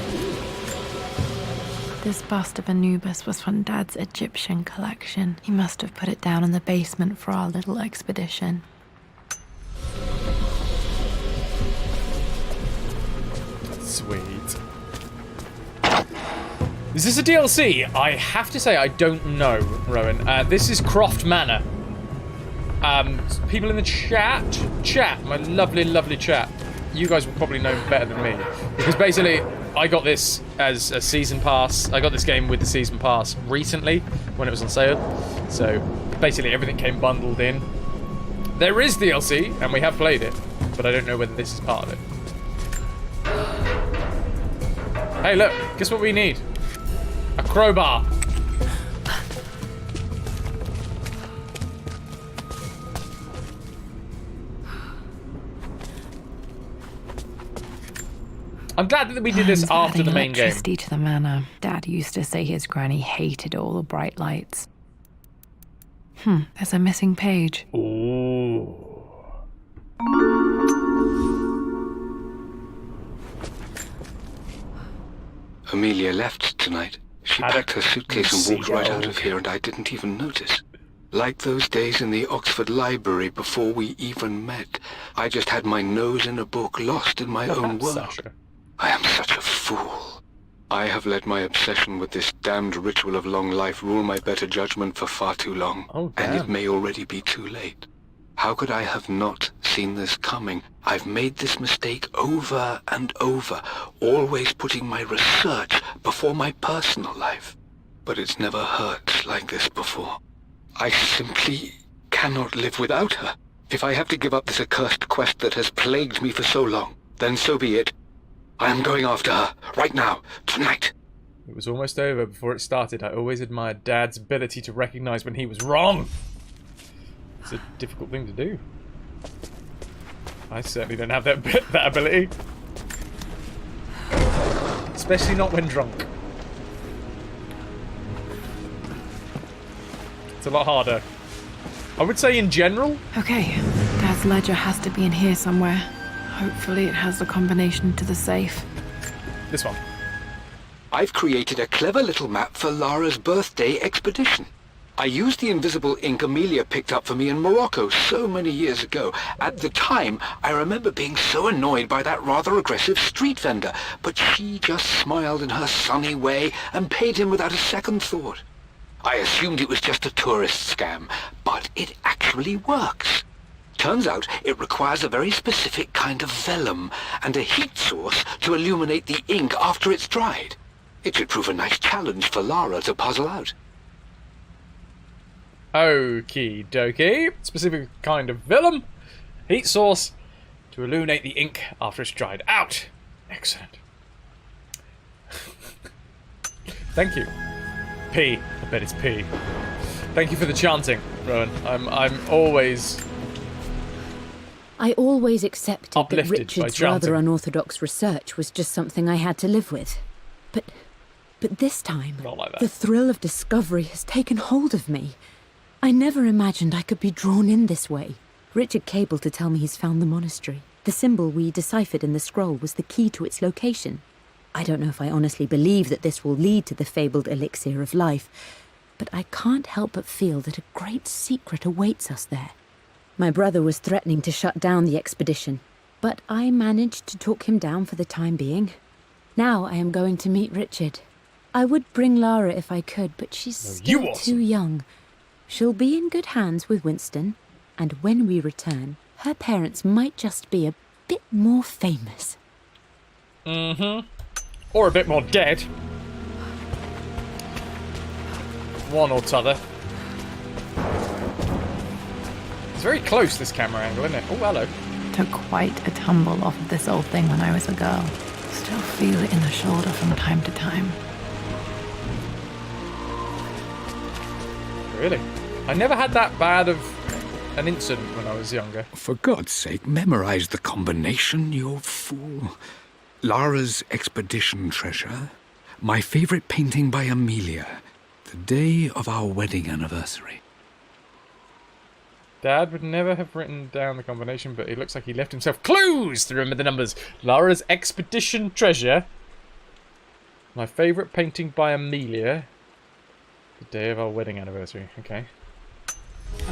This bust of Anubis was from Dad's Egyptian collection. He must have put it down in the basement for our little expedition. Sweet. Is this a DLC? I have to say I don't know, Rowan. This is Croft Manor. People in the chat, my lovely chat. You guys will probably know better than me. Because basically, I got this as a season pass. I got this game with the season pass recently, when it was on sale. So, basically everything came bundled in. There is DLC, and we have played it. But I don't know whether this is part of it. Hey, look, guess what we need? A crowbar. I'm glad that we did this after the main game. Electricity to the manor. Dad used to say his granny hated all the bright lights. There's a missing page. Ooh. Amelia left tonight. She packed her suitcase and walked right out of here, and I didn't even notice. Like those days in the Oxford Library before we even met. I just had my nose in a book, lost in my own world. Sasha. I am such a fool. I have let my obsession with this damned ritual of long life rule my better judgment for far too long. Oh, and it damn. may already be too late. How could I have not seen this coming? I've made this mistake over and over, always putting my research before my personal life. But it's never hurt like this before. I simply cannot live without her. If I have to give up this accursed quest that has plagued me for so long, then so be it. I am going after her, right now, tonight. It was almost over before it started. I always admired Dad's ability to recognize when he was wrong. It's a difficult thing to do. I certainly don't have that ability. Especially not when drunk. It's a lot harder. I would say in general. Okay, Dad's ledger has to be in here somewhere. Hopefully it has the combination to the safe. This one. I've created a clever little map for Lara's birthday expedition. I used the invisible ink Amelia picked up for me in Morocco so many years ago. At the time, I remember being so annoyed by that rather aggressive street vendor, but she just smiled in her sunny way and paid him without a second thought. I assumed it was just a tourist scam, but it actually works. Turns out it requires a very specific kind of vellum and a heat source to illuminate the ink after it's dried. It should prove a nice challenge for Lara to puzzle out. Okie dokie. Specific kind of vellum. Heat source to illuminate the ink after it's dried out. Excellent. Thank you. P. I bet it's P. Thank you for the chanting, Rowan. I'm always I always accepted that uplifted by Richard's chanting. rather unorthodox research was just something I had to live with. But this time, Not like that. the thrill of discovery has taken hold of me. I never imagined I could be drawn in this way. Richard cabled to tell me he's found the monastery. The symbol we deciphered in the scroll was the key to its location. I don't know if I honestly believe that this will lead to the fabled elixir of life, but I can't help but feel that a great secret awaits us there. My brother was threatening to shut down the expedition, but I managed to talk him down for the time being. Now I am going to meet Richard. I would bring Lara if I could, but she's you still awesome. too young. She'll be in good hands with Winston, and when we return, her parents might just be a bit more famous. Mm-hmm. Or a bit more dead. One or t'other. It's very close, this camera angle, isn't it? Oh, hello. Took quite a tumble off of this old thing when I was a girl. Still feel it in the shoulder from time to time. Really? I never had that bad of an incident when I was younger. For God's sake, memorize the combination, you fool. Lara's expedition treasure. My favorite painting by Amelia. The day of our wedding anniversary. Dad would never have written down the combination, but it looks like he left himself clues to remember the numbers. Lara's expedition treasure. My favourite painting by Amelia. The day of our wedding anniversary. Okay.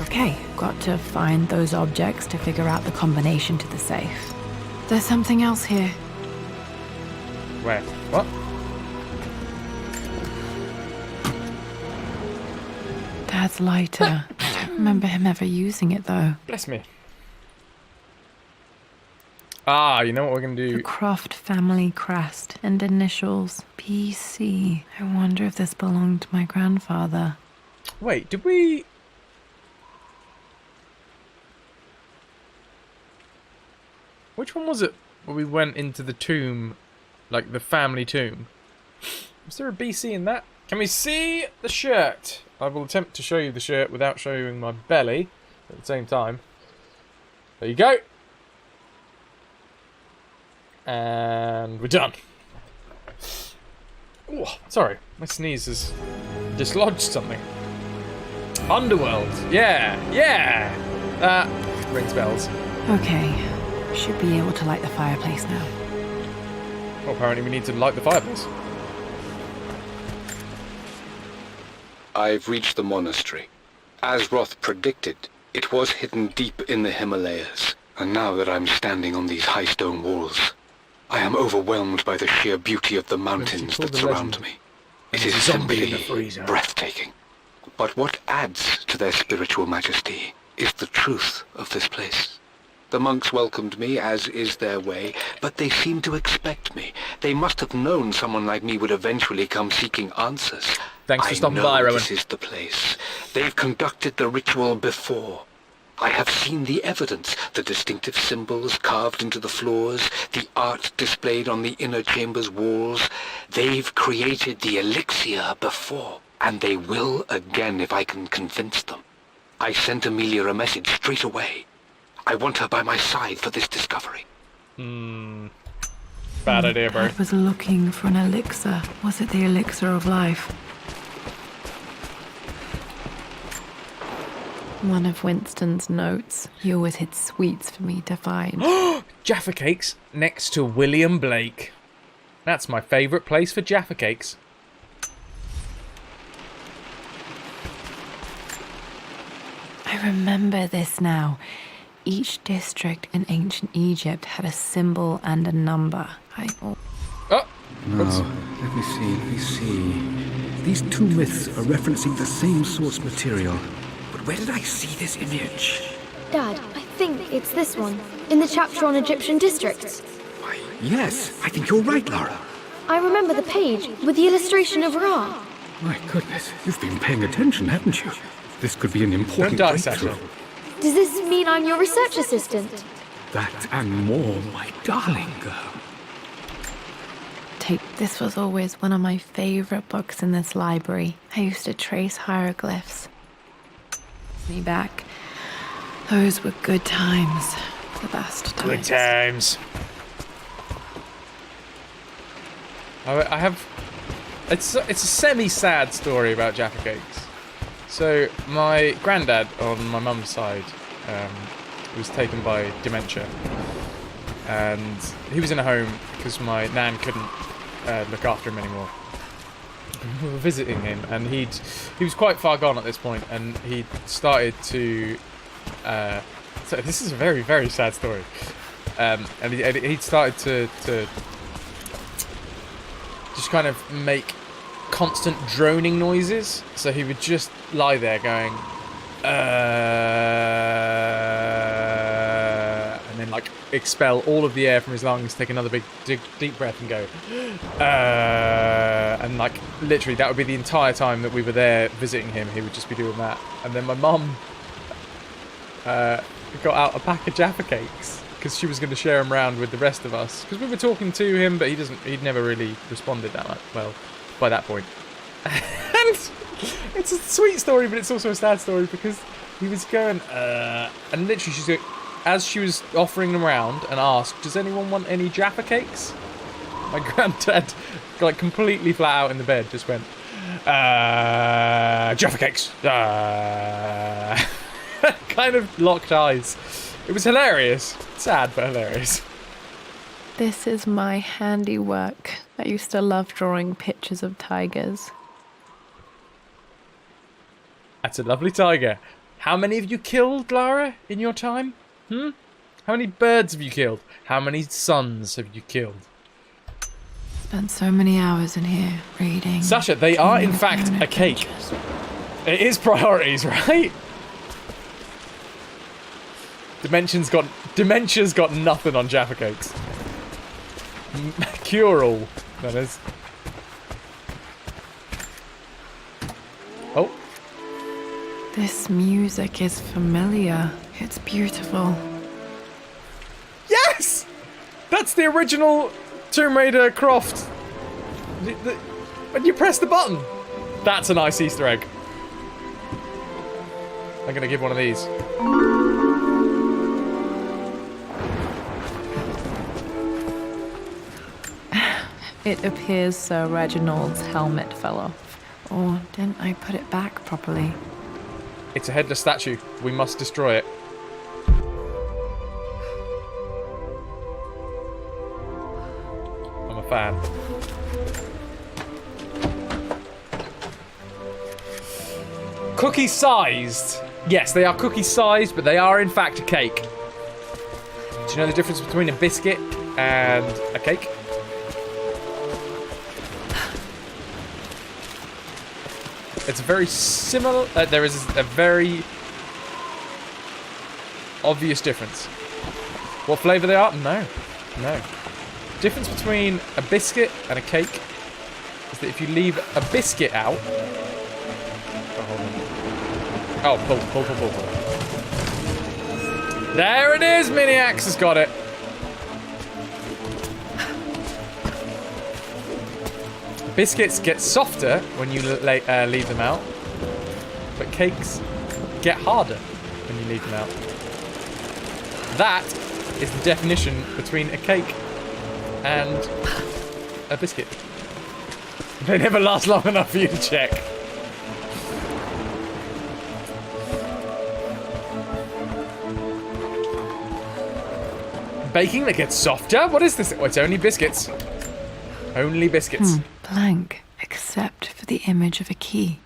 Okay, got to find those objects to figure out the combination to the safe. There's something else here. Where? What? Dad's lighter. I don't remember him ever using it, though. Bless me. Ah, you know what we're going to The do? Croft family crest and initials PC. I wonder if this belonged to my grandfather. Wait, did we... Which one was it where we went into the tomb, like the family tomb? Was there a BC in that? Can we see the shirt? I will attempt to show you the shirt without showing my belly at the same time. There you go. And we're done. Ooh, sorry, my sneeze has dislodged something. Underworld, yeah, yeah. That rings bells. Okay, should be able to light the fireplace now. Well, apparently we need to light the fireplace. I've reached the monastery. As Roth predicted, it was hidden deep in the Himalayas. And now that I'm standing on these high stone walls, I am overwhelmed by the sheer beauty of the mountains that surround me. It is simply breathtaking. But what adds to their spiritual majesty is the truth of this place. The monks welcomed me, as is their way, but they seemed to expect me. They must have known someone like me would eventually come seeking answers. Thanks for stopping by, Rowan. This is the place. They've conducted the ritual before. I have seen the evidence, the distinctive symbols carved into the floors, the art displayed on the inner chamber's walls. They've created the elixir before, and they will again if I can convince them. I sent Amelia a message straight away. I want her by my side for this discovery. Bad idea, bro. I was looking for an elixir. Was it the elixir of life? One of Winston's notes. He always hid sweets for me to find. Jaffa Cakes next to William Blake. That's my favourite place for Jaffa Cakes. I remember this now. Each district in ancient Egypt had a symbol and a number. Oh! Now, let me see. These two myths are referencing the same source material. But where did I see this image? Dad, I think it's this one, in the chapter on Egyptian districts. Why, yes, I think you're right, Lara. I remember the page with the illustration of Ra. My goodness, you've been paying attention, haven't you? This could be an important Don't die, breakthrough. Sasha. Does this mean I'm your research assistant? That and more, my darling girl. This was always one of my favorite books in this library. I used to trace hieroglyphs. Me back. Those were good times. The best times. Good times. I have... It's a semi-sad story about Jaffa Cakes. So, my granddad on my mum's side was taken by dementia. And he was in a home because my nan couldn't look after him anymore. We were visiting him, and he was quite far gone at this point, and he started to... so this is a very, very sad story. And he'd started to just kind of make constant droning noises. So he would just lie there going, and then like expel all of the air from his lungs, take another big deep breath and go, and like literally that would be the entire time that we were there visiting him. He would just be doing that. And then my mum got out a pack of Jaffa Cakes because she was going to share them around with the rest of us, because we were talking to him, but he'd never really responded that much well by that point. And it's a sweet story, but it's also a sad story, because he was going and literally as she was offering them around and asked, does anyone want any Jaffa Cakes? My granddad, like completely flat out in the bed, just went, Jaffa Cakes. Kind of locked eyes. It was hilarious. Sad, but hilarious. This is my handiwork. I used to love drawing pictures of tigers. That's a lovely tiger. How many have you killed, Lara, in your time? How many birds have you killed? How many sons have you killed? Spent so many hours in here reading. Sasha, they are in fact a cake. It is priorities, right? Dementia's got nothing on Jaffa Cakes. Cure all, that is. Oh. This music is familiar. It's beautiful. Yes! That's the original Tomb Raider Croft. When you press the button. That's a nice Easter egg. I'm going to give one of these. It appears Sir Reginald's helmet fell off. Or didn't I put it back properly? It's a headless statue. We must destroy it. I'm a fan. Cookie-sized. Yes, they are cookie-sized, but they are in fact a cake. Do you know the difference between a biscuit and a cake. It's very similar. There is a very obvious difference. What flavour they are? No. Difference between a biscuit and a cake is that if you leave a biscuit out... Oh, pull. There it is! Miniax has got it. Biscuits get softer when you leave them out, but cakes get harder when you leave them out. That is the definition between a cake and a biscuit. They never last long enough for you to check. Baking that gets softer? What is this? Oh, it's only biscuits. Only biscuits. Blank, except for the image of a key.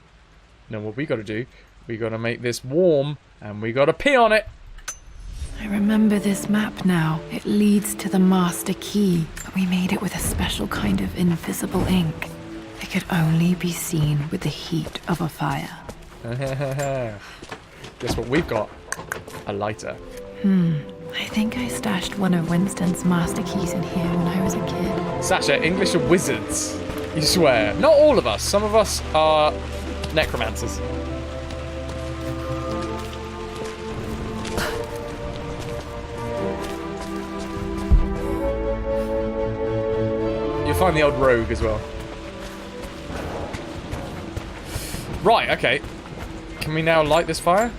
Now what we gotta do, we gotta make this warm, and we gotta pee on it. I remember this map now. It leads to the master key, but we made it with a special kind of invisible ink. It could only be seen with the heat of a fire. Guess what we've got? A lighter. I think I stashed one of Winston's master keys in here when I was a kid. Sasha, English are wizards. You swear. Not all of us. Some of us are necromancers. You'll find the old rogue as well. Right, okay. Can we now light this fire?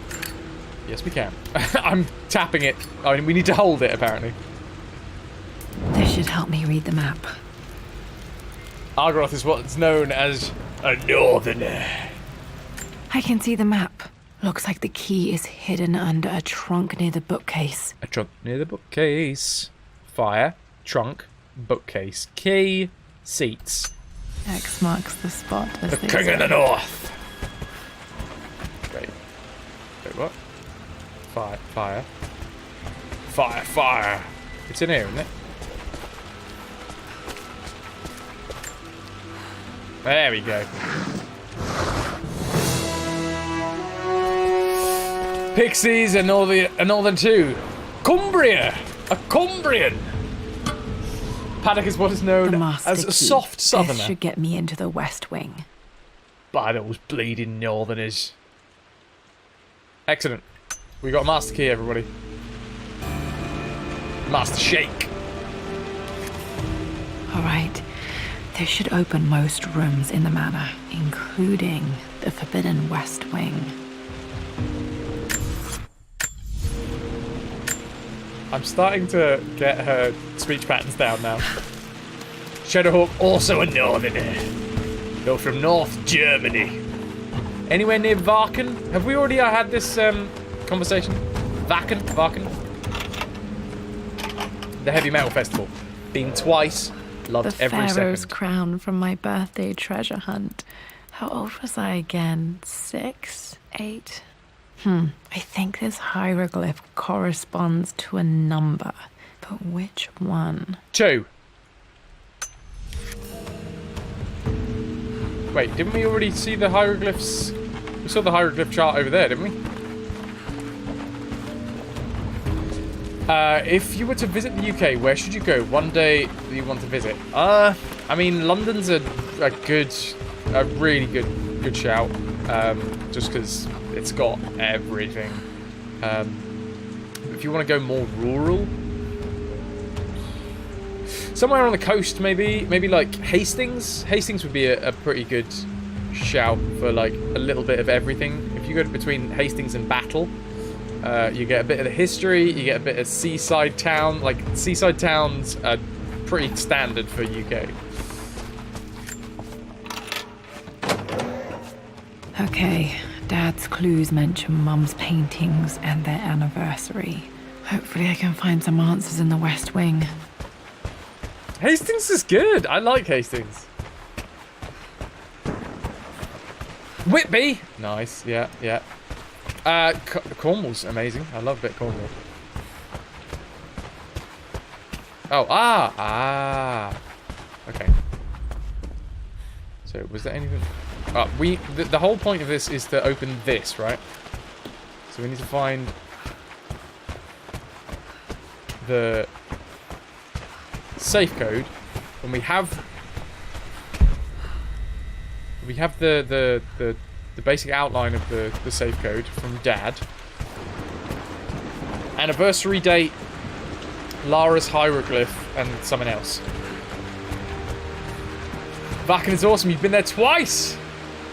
Yes, we can. I'm tapping it. I mean, we need to hold it, apparently. This should help me read the map. Argroth is what's known as a northerner. I can see the map. Looks like the key is hidden under a trunk near the bookcase. A trunk near the bookcase. Fire, trunk, bookcase, key, seats. X marks the spot. As The King of the North. Wait, what? Fire. It's in here, isn't it? There we go. Pixies and northern too. Cumbria! A Cumbrian! Paddock is what is known as a soft southerner. This should get me into the West Wing. By those bleeding northerners. Excellent. We got a master key, everybody. Master shake. All right. This should open most rooms in the manor, including the forbidden West Wing. I'm starting to get her speech patterns down now. Shadowhawk, also a northerner. Though from North Germany. Anywhere near Varken? Have we already had this conversation? Varken? The Heavy Metal Festival. Been twice. Loved every Pharaoh's second. crown from my birthday treasure hunt. How old was I again? 6? 8? I think this hieroglyph corresponds to a number. But which one? 2. Wait, didn't we already see the hieroglyphs? We saw the hieroglyph chart over there, didn't we? If you were to visit the UK, where should you go? One day that you want to visit? I mean, London's a really good shout. Just because it's got everything. If you want to go more rural, somewhere on the coast, maybe like Hastings. Hastings would be a pretty good shout for like a little bit of everything. If you go between Hastings and Battle, you get a bit of the history, you get a bit of seaside town. Like seaside towns are pretty standard for UK. Okay, Dad's clues mention Mum's paintings and their anniversary. Hopefully I can find some answers in the West Wing. Hastings is good. I like Hastings. Whitby! Nice, yeah. Cornwall's amazing. I love a bit of Cornwall. Oh, okay. So, was there anything... the whole point of this is to open this, right? So we need to find the safe code, and we have the basic outline of the safe code from Dad. Anniversary date, Lara's hieroglyph, and someone else. Vakken is awesome. You've been there twice.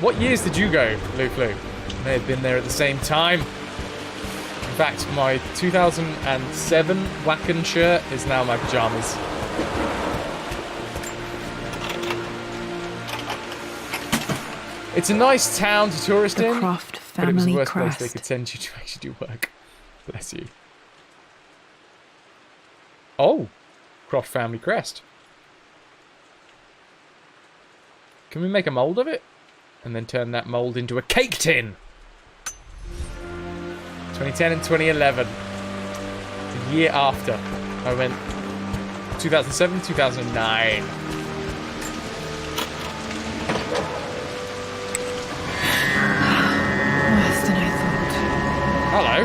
What years did you go, Lou Flu? May have been there at the same time. In fact, my 2007 Wacken shirt is now my pajamas. It's a nice town to tourist in, Croft but it was the family worst place crest. they could send you to actually do work. Bless you. Oh, Croft family crest. Can we make a mold of it? And then turn that mold into a cake tin? 2010 and 2011. The year after. I went 2007, 2009. Worse than I thought. Hello.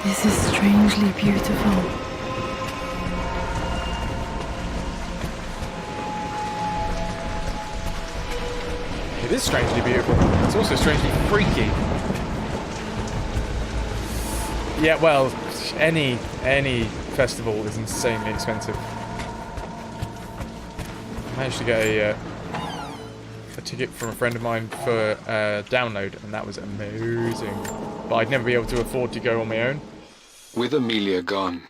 This is strangely beautiful. It is strangely beautiful. It's also strangely freaky. Yeah, well, any festival is insanely expensive. I managed to get a ticket from a friend of mine for download, and that was amazing. But I'd never be able to afford to go on my own. With Amelia gone,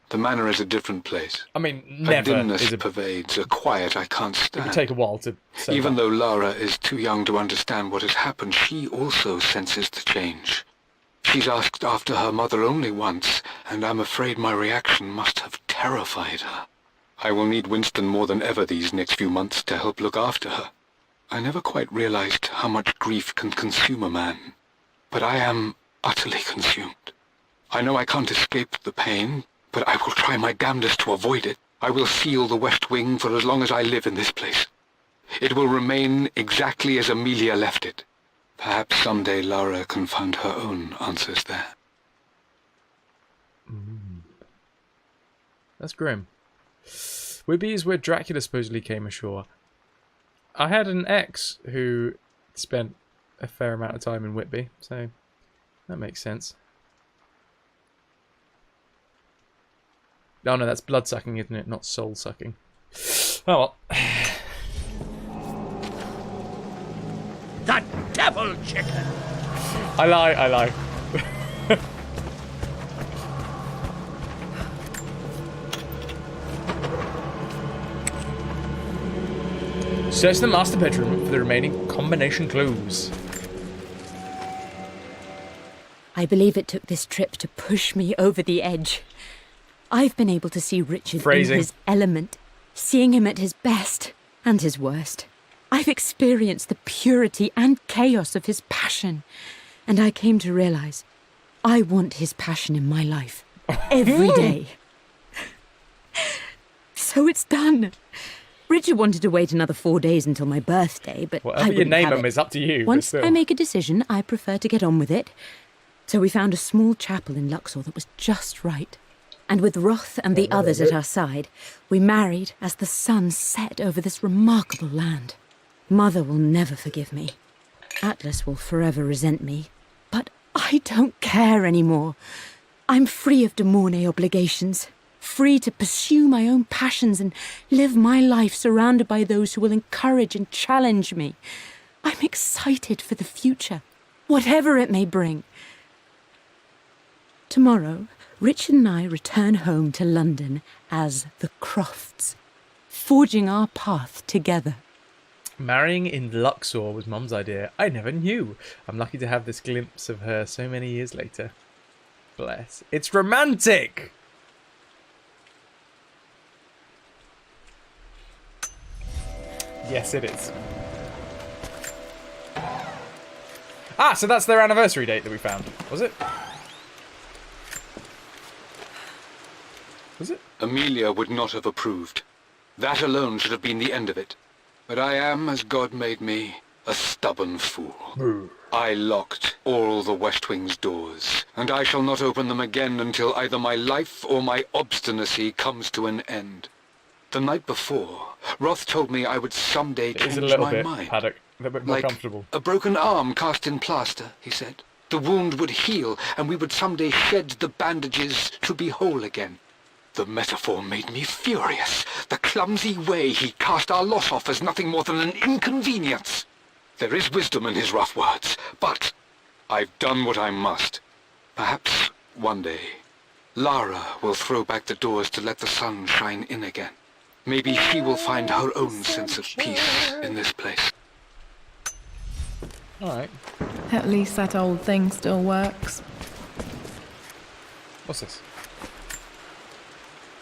the manor is a different place. I mean, A never dimness is a... pervades, a quiet I can't It stand. would take a while to say Even that. though Lara is too young to understand what has happened, she also senses the change. She's asked after her mother only once, and I'm afraid my reaction must have terrified her. I will need Winston more than ever these next few months to help look after her. I never quite realized how much grief can consume a man, but I am utterly consumed. I know I can't escape the pain, but I will try my damnedest to avoid it. I will seal the West Wing for as long as I live in this place. It will remain exactly as Amelia left it. Perhaps someday Lara can find her own answers there. That's grim. Whitby is where Dracula supposedly came ashore. I had an ex who spent a fair amount of time in Whitby, so that makes sense. Oh no, that's blood sucking, isn't it? Not soul sucking. Oh well. The devil chicken! I lie. Search the master bedroom for the remaining combination clues. I believe it took this trip to push me over the edge. I've been able to see Richard Phrasing. in his element, seeing him at his best and his worst. I've experienced the purity and chaos of his passion, and I came to realize I want his passion in my life every day. So it's done. Richard wanted to wait another 4 days until my birthday, but Whatever I you wouldn't name have them it. is up to you. but Once still. I make a decision, I prefer to get on with it. So we found a small chapel in Luxor that was just right. And with Roth and the others at our side, we married as the sun set over this remarkable land. Mother will never forgive me. Atlas will forever resent me. But I don't care anymore. I'm free of de Mornay obligations. Free to pursue my own passions and live my life surrounded by those who will encourage and challenge me. I'm excited for the future, whatever it may bring. Tomorrow, Richard and I return home to London as the Crofts, forging our path together. Marrying in Luxor was Mum's idea. I never knew. I'm lucky to have this glimpse of her so many years later. Bless. It's romantic! Yes, it is. Ah, so that's their anniversary date that we found. Was it? Was it? Amelia would not have approved. That alone should have been the end of it. But I am, as God made me, a stubborn fool. I locked all the West Wing's doors, and I shall not open them again until either my life or my obstinacy comes to an end. The night before, Roth told me I would someday change my mind. Paddock. A little bit more Like comfortable. a broken arm cast in plaster, he said. The wound would heal, and we would someday shed the bandages to be whole again. The metaphor made me furious. The clumsy way he cast our loss off as nothing more than an inconvenience. There is wisdom in his rough words, but I've done what I must. Perhaps one day, Lara will throw back the doors to let the sun shine in again. Maybe she will find her own sense of peace in this place. Alright. At least that old thing still works. What's this?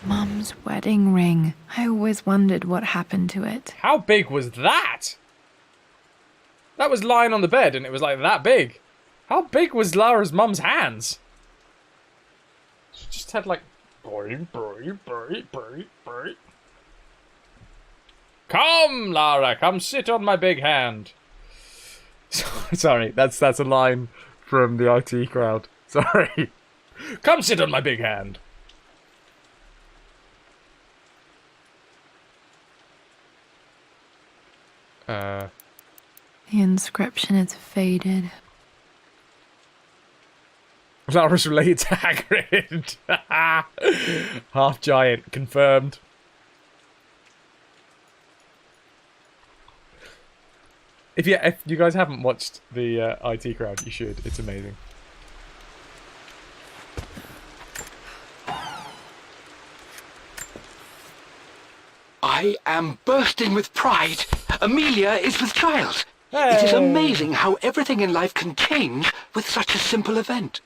Mum's wedding ring. I always wondered what happened to it. How big was that? That was lying on the bed and it was like that big. How big was Lara's mum's hands? She just had like... Come, Lara, come sit on my big hand. Sorry, that's a line from the IT crowd. Sorry. Come sit on my big hand. The inscription is faded. Lara's related to Hagrid. Half giant, confirmed. If you guys haven't watched the IT crowd, you should. It's amazing. I am bursting with pride. Amelia is with child. It is amazing how everything in life can change with such a simple event.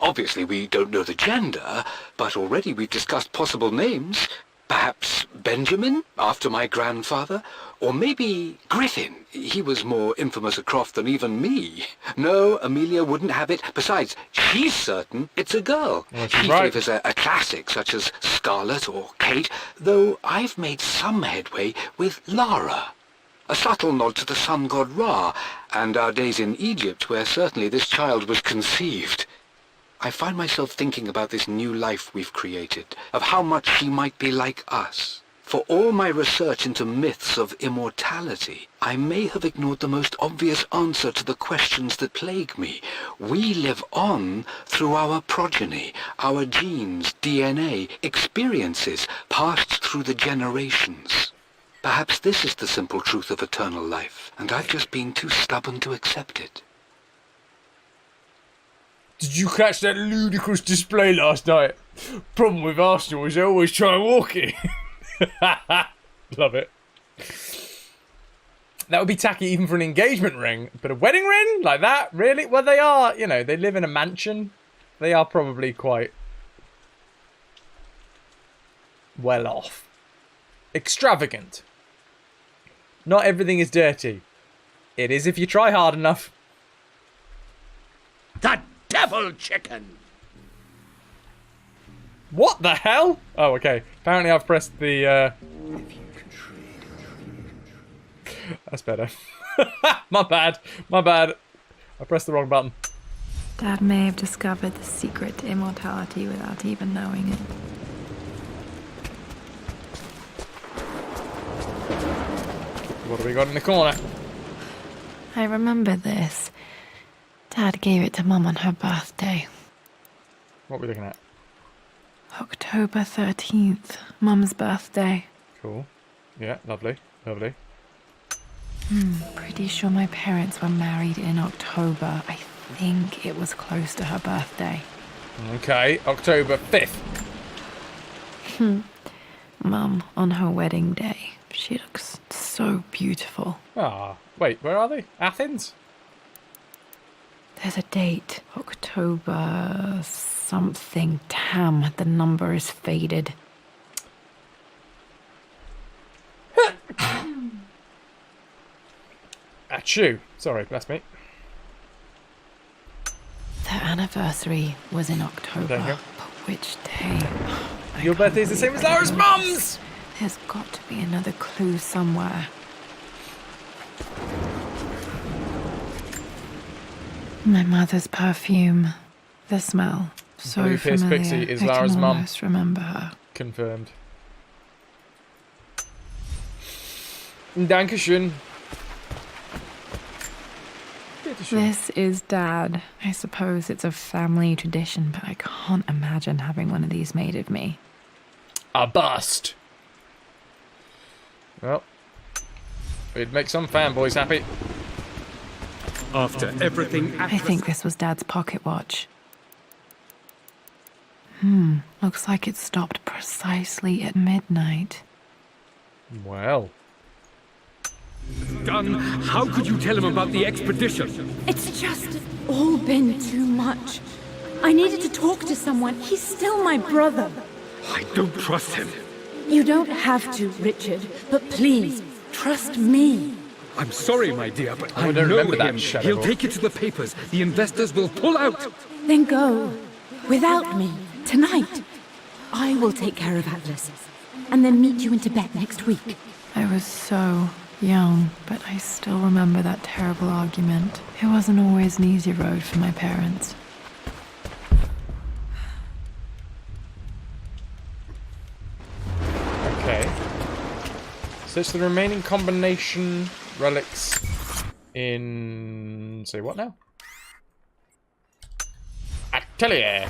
Obviously, we don't know the gender, but already we've discussed possible names. Perhaps Benjamin, after my grandfather, or maybe Griffin. He was more infamous a Croft than even me. No, Amelia wouldn't have it. Besides, she's certain it's a girl. Well, she right. favours a classic such as Scarlet or Kate, though I've made some headway with Lara. A subtle nod to the sun god Ra, and our days in Egypt, where certainly this child was conceived. I find myself thinking about this new life we've created, of how much she might be like us. For all my research into myths of immortality, I may have ignored the most obvious answer to the questions that plague me. We live on through our progeny, our genes, DNA, experiences, passed through the generations. Perhaps this is the simple truth of eternal life, and I've just been too stubborn to accept it. Did you catch that ludicrous display last night? Problem with Arsenal is they always try and walk it. Love it. That would be tacky even for an engagement ring. But a wedding ring? Like that? Really? Well, they are, you know, they live in a mansion. They are probably quite well off. Extravagant. Not everything is dirty. It is if you try hard enough. The devil chicken! What the hell? Oh, okay. Apparently I've pressed the, That's better. My bad. My bad. I pressed the wrong button. Dad may have discovered the secret to immortality without even knowing it. What have we got in the corner? I remember this. Dad gave it to Mum on her birthday. What are we looking at? October 13th, Mum's birthday. Cool. Yeah, lovely. Lovely. Pretty sure my parents were married in October. I think it was close to her birthday. Okay, October 5th. Mum, on her wedding day, she looks so beautiful. Ah, wait, where are they? Athens? There's a date, October something. Damn, the number is faded. Achoo. Sorry, bless me. anniversary was in There October. you go. But which day? I Your can't birthday is the same as believe I Lara's don't mum's! There's got to be another clue somewhere. My mother's perfume. The smell. So Blue-faced familiar. pixie is I Lara's can mum. almost remember her. Confirmed. Dankeschön. Bitteschön. This is Dad. I suppose it's a family tradition, but I can't imagine having one of these made of me. A bust. Well, it'd make some fanboys happy. After everything I Atlas... think this was Dad's pocket watch. Looks like it stopped precisely at midnight. Well, done. How could you tell him about the expedition? It's just all been too much. I needed to talk to someone. He's still my brother. I don't trust him. You don't have to, Richard, but please, trust me. I'm sorry, my dear, but I don't know remember that him. shadow. He'll take it to the papers. The investors will pull out. Then go. Without me. Tonight. I will take care of Atlas. And then meet you in Tibet next week. I was so young, but I still remember that terrible argument. It wasn't always an easy road for my parents. okay. Search the remaining combination relics in... Say what now? Atelier.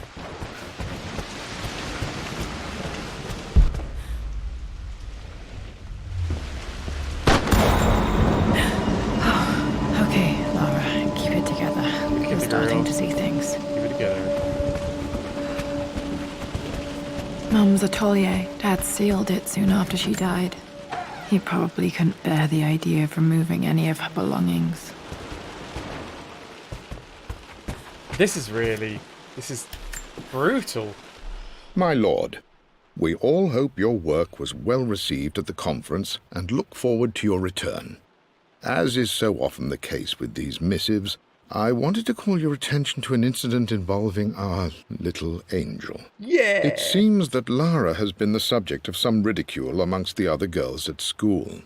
Okay, Lara, keep it together. Keep You're it starting real. to see things. Keep it together. Mum's atelier. Dad sealed it soon after she died. He probably couldn't bear the idea of removing any of her belongings. This is brutal. My lord, we all hope your work was well received at the conference and look forward to your return. As is so often the case with these missives, I wanted to call your attention to an incident involving our little angel. Yeah. It seems that Lara has been the subject of some ridicule amongst the other girls at school.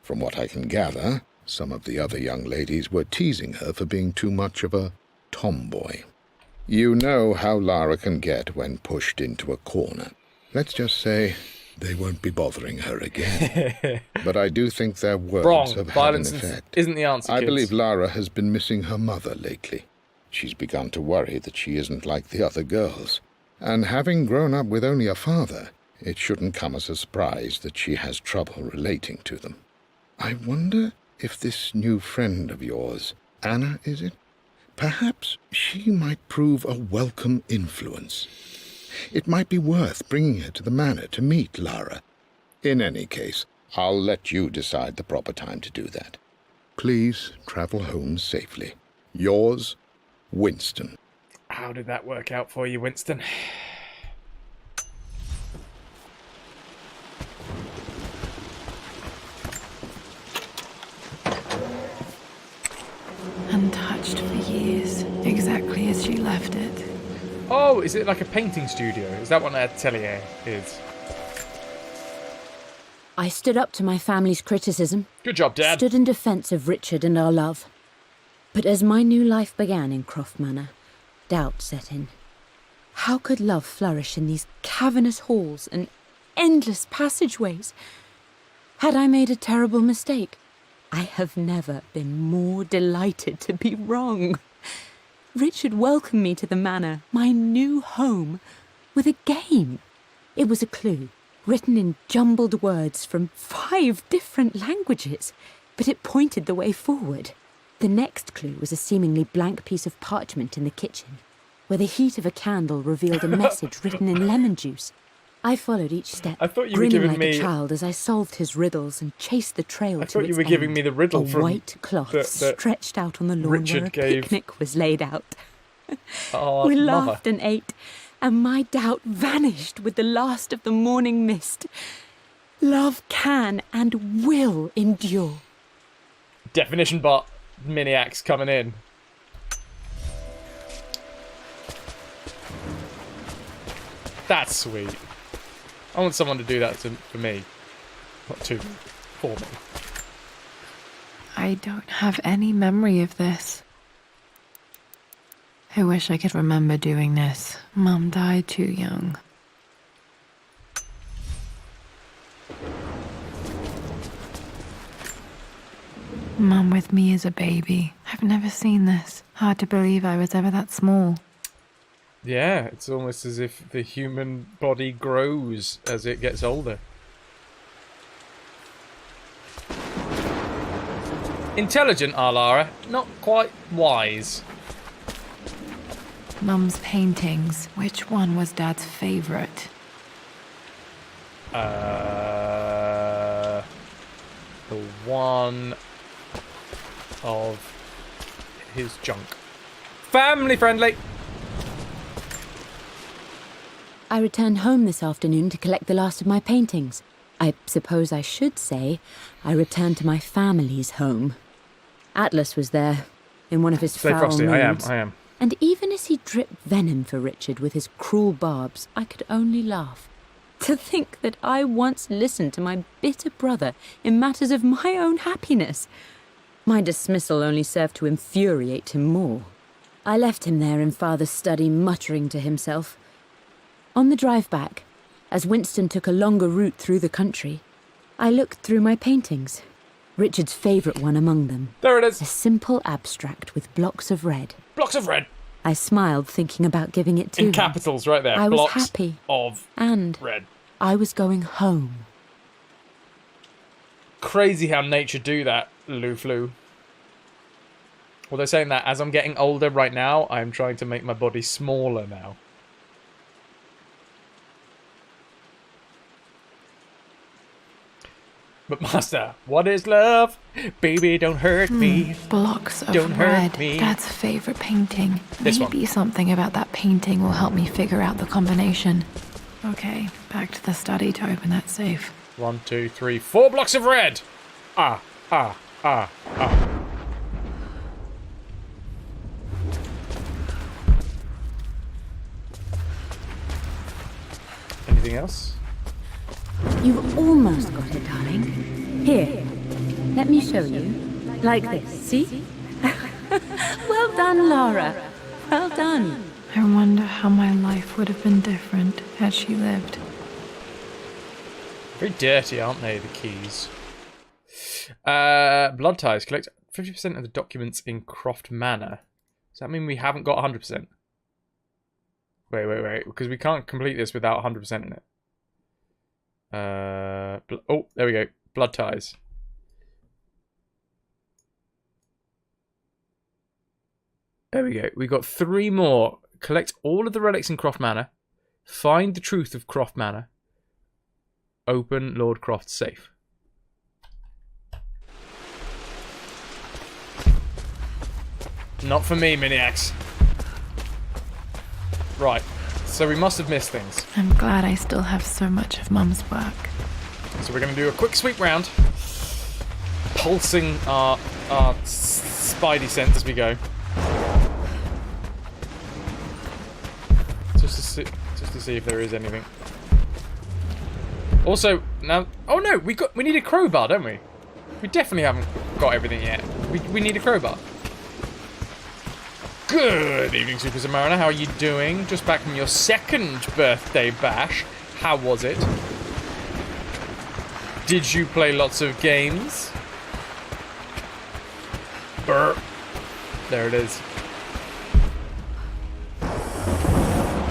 From what I can gather, some of the other young ladies were teasing her for being too much of a tomboy. You know how Lara can get when pushed into a corner. Let's just say they won't be bothering her again. But I do think their words Wrong. have had an Violence effect. isn't the answer, I kids. believe Lara has been missing her mother lately. She's begun to worry that she isn't like the other girls. And having grown up with only a father, it shouldn't come as a surprise that she has trouble relating to them. I wonder if this new friend of yours, Anna, is it? Perhaps she might prove a welcome influence. It might be worth bringing her to the manor to meet Lara. In any case, I'll let you decide the proper time to do that. Please travel home safely. Yours, Winston. How did that work out for you, Winston? Untouched for years, exactly as she left it. Oh, is it like a painting studio? Is that what an atelier is? I stood up to my family's criticism. Good job, Dad. Stood in defense of Richard and our love. But as my new life began in Croft Manor, doubt set in. How could love flourish in these cavernous halls and endless passageways? Had I made a terrible mistake? I have never been more delighted to be wrong. Richard welcomed me to the manor, my new home, with a game. It was a clue, written in jumbled words from 5 different languages, but it pointed the way forward. The next clue was a seemingly blank piece of parchment in the kitchen, where the heat of a candle revealed a message written in lemon juice. I followed each step, I thought you were grinning giving like me- a child as I solved his riddles and chased the trail I to thought you its were giving end. me the riddle a from white cloth that stretched out on the lawn Richard where a gave- picnic was laid out. Oh, We mother. laughed and ate, and my doubt vanished with the last of the morning mist. Love can and will endure. Definition bot mini-axe coming in. That's sweet. I want someone to do that for me. Not to me. For me. I don't have any memory of this. I wish I could remember doing this. Mum died too young. Mum with me as a baby. I've never seen this. Hard to believe I was ever that small. Yeah, it's almost as if the human body grows as it gets older. Intelligent, Alara, not quite wise. Mum's paintings. Which one was Dad's favorite? The one of his junk. Family friendly! I returned home this afternoon to collect the last of my paintings. I suppose I should say I returned to my family's home. Atlas was there, in one of his Stay foul frosty, moods. I am. And even as he dripped venom for Richard with his cruel barbs, I could only laugh. To think that I once listened to my bitter brother in matters of my own happiness. My dismissal only served to infuriate him more. I left him there in Father's study, muttering to himself. On the drive back, as Winston took a longer route through the country, I looked through my paintings, Richard's favourite one among them. There it is. A simple abstract with blocks of red. Blocks of red. I smiled, thinking about giving it to him. In capitals, right there. I was Blocks happy. of And red. I was going home. Crazy how nature do that, Lou-Flu. Although saying that, as I'm getting older right now, I'm trying to make my body smaller now. But Master, what is love? Baby, don't hurt me. Blocks of Don't red. hurt me. Dad's favorite painting. This Maybe something about that painting will help me figure out the combination. Okay, back to the study to open that safe. 1, 2, 3, 4 blocks of red! Ah. Anything else? You've almost got it, darling. Here, let me show you. Like this, see? Well done, Lara. Well done. I wonder how my life would have been different had she lived. Very dirty, aren't they, the keys? Blood ties. Collect 50% of the documents in Croft Manor. Does that mean we haven't got 100%? Wait. Because we can't complete this without 100% in it. Oh, there we go. Blood ties. There we go. We got 3 more. Collect all of the relics in Croft Manor. Find the truth of Croft Manor. Open Lord Croft's safe. Not for me, Miniacs. Right. So we must have missed things. I'm glad I still have so much of Mum's work. So we're going to do a quick sweep round. Pulsing our spidey sense as we go. Just to see if there is anything. Also, now... Oh no, we need a crowbar, don't we? We definitely haven't got everything yet. We need a crowbar. Good evening, Super Submariner. How are you doing? Just back from your 2nd birthday bash. How was it? Did you play lots of games? Burp. There it is.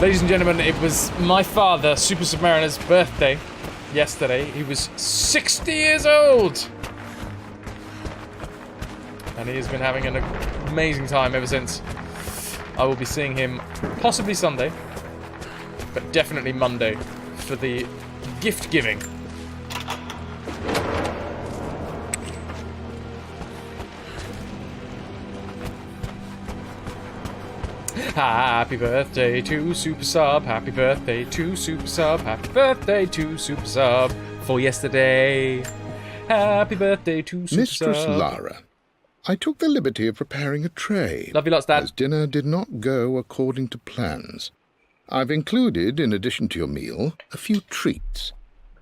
Ladies and gentlemen, it was my father, Super Submariner's birthday yesterday. He was 60 years old! And he has been having an amazing time ever since. I will be seeing him possibly Sunday, but definitely Monday for the gift giving. Happy birthday to Super Sub, happy birthday to Super Sub, happy birthday to Super Sub for yesterday. Happy birthday to Super Mistress Sub. Lara, I took the liberty of preparing a tray. Love you lots, Dad. As dinner did not go according to plans. I've included, in addition to your meal, a few treats.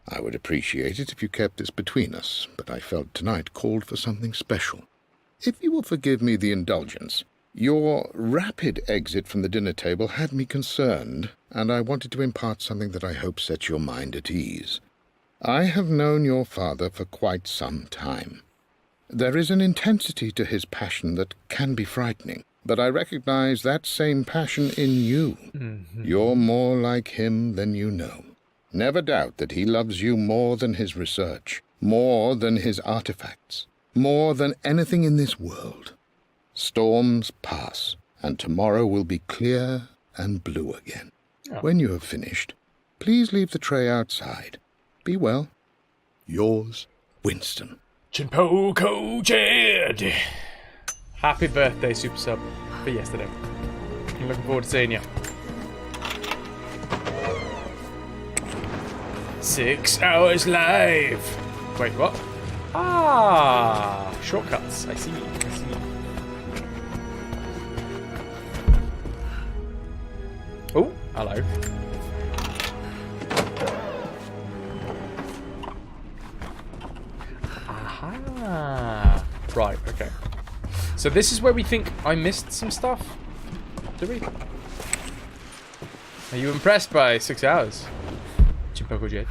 I would appreciate it if you kept this between us, but I felt tonight called for something special. If you will forgive me the indulgence, your rapid exit from the dinner table had me concerned, and I wanted to impart something that I hope sets your mind at ease. I have known your father for quite some time. There is an intensity to his passion that can be frightening, but I recognize that same passion in you. You're more like him than you know. Never doubt that he loves you more than his research, more than his artifacts, more than anything in this world. Storms pass, and tomorrow will be clear and blue again. When you have finished, please leave the tray outside. Be well. Yours, Winston. Chinpoco Jed! Happy birthday, Super Sub, for yesterday. I'm looking forward to seeing you. 6 hours live! Wait, what? Ah, shortcuts. I see. Oh, hello. Aha. Right, okay. So this is where we think I missed some stuff? Did we? Are you impressed by 6 hours? Chimpoko Jet.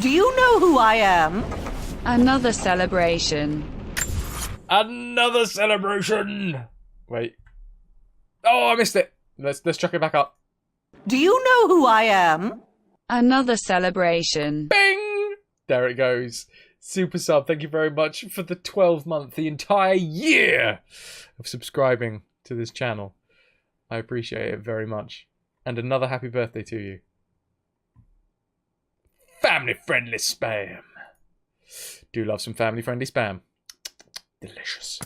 Do you know who I am? Another celebration. Another celebration! Wait. Oh, I missed it. Let's chuck it back up. Do you know who I am? Another celebration. Bing! There it goes. Super Sub, thank you very much for the 12-month, the entire year of subscribing to this channel. I appreciate it very much. And another happy birthday to you. Family-friendly spam. Do love some family-friendly spam. Delicious.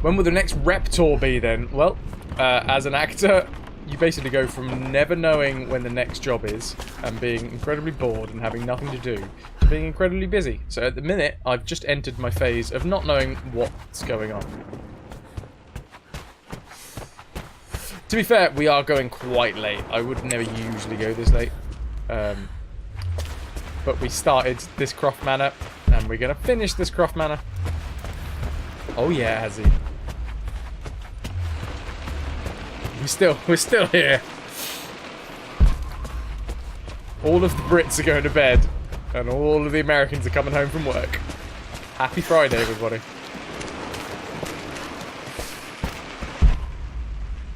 When will the next rep tour be then? Well, as an actor, you basically go from never knowing when the next job is and being incredibly bored and having nothing to do to being incredibly busy. So at the minute, I've just entered my phase of not knowing what's going on. To be fair, we are going quite late. I would never usually go this late. But we started this Croft Manor, and we're going to finish this Croft Manor. Oh yeah, has he? We're still here. All of the Brits are going to bed, and all of the Americans are coming home from work. Happy Friday, everybody.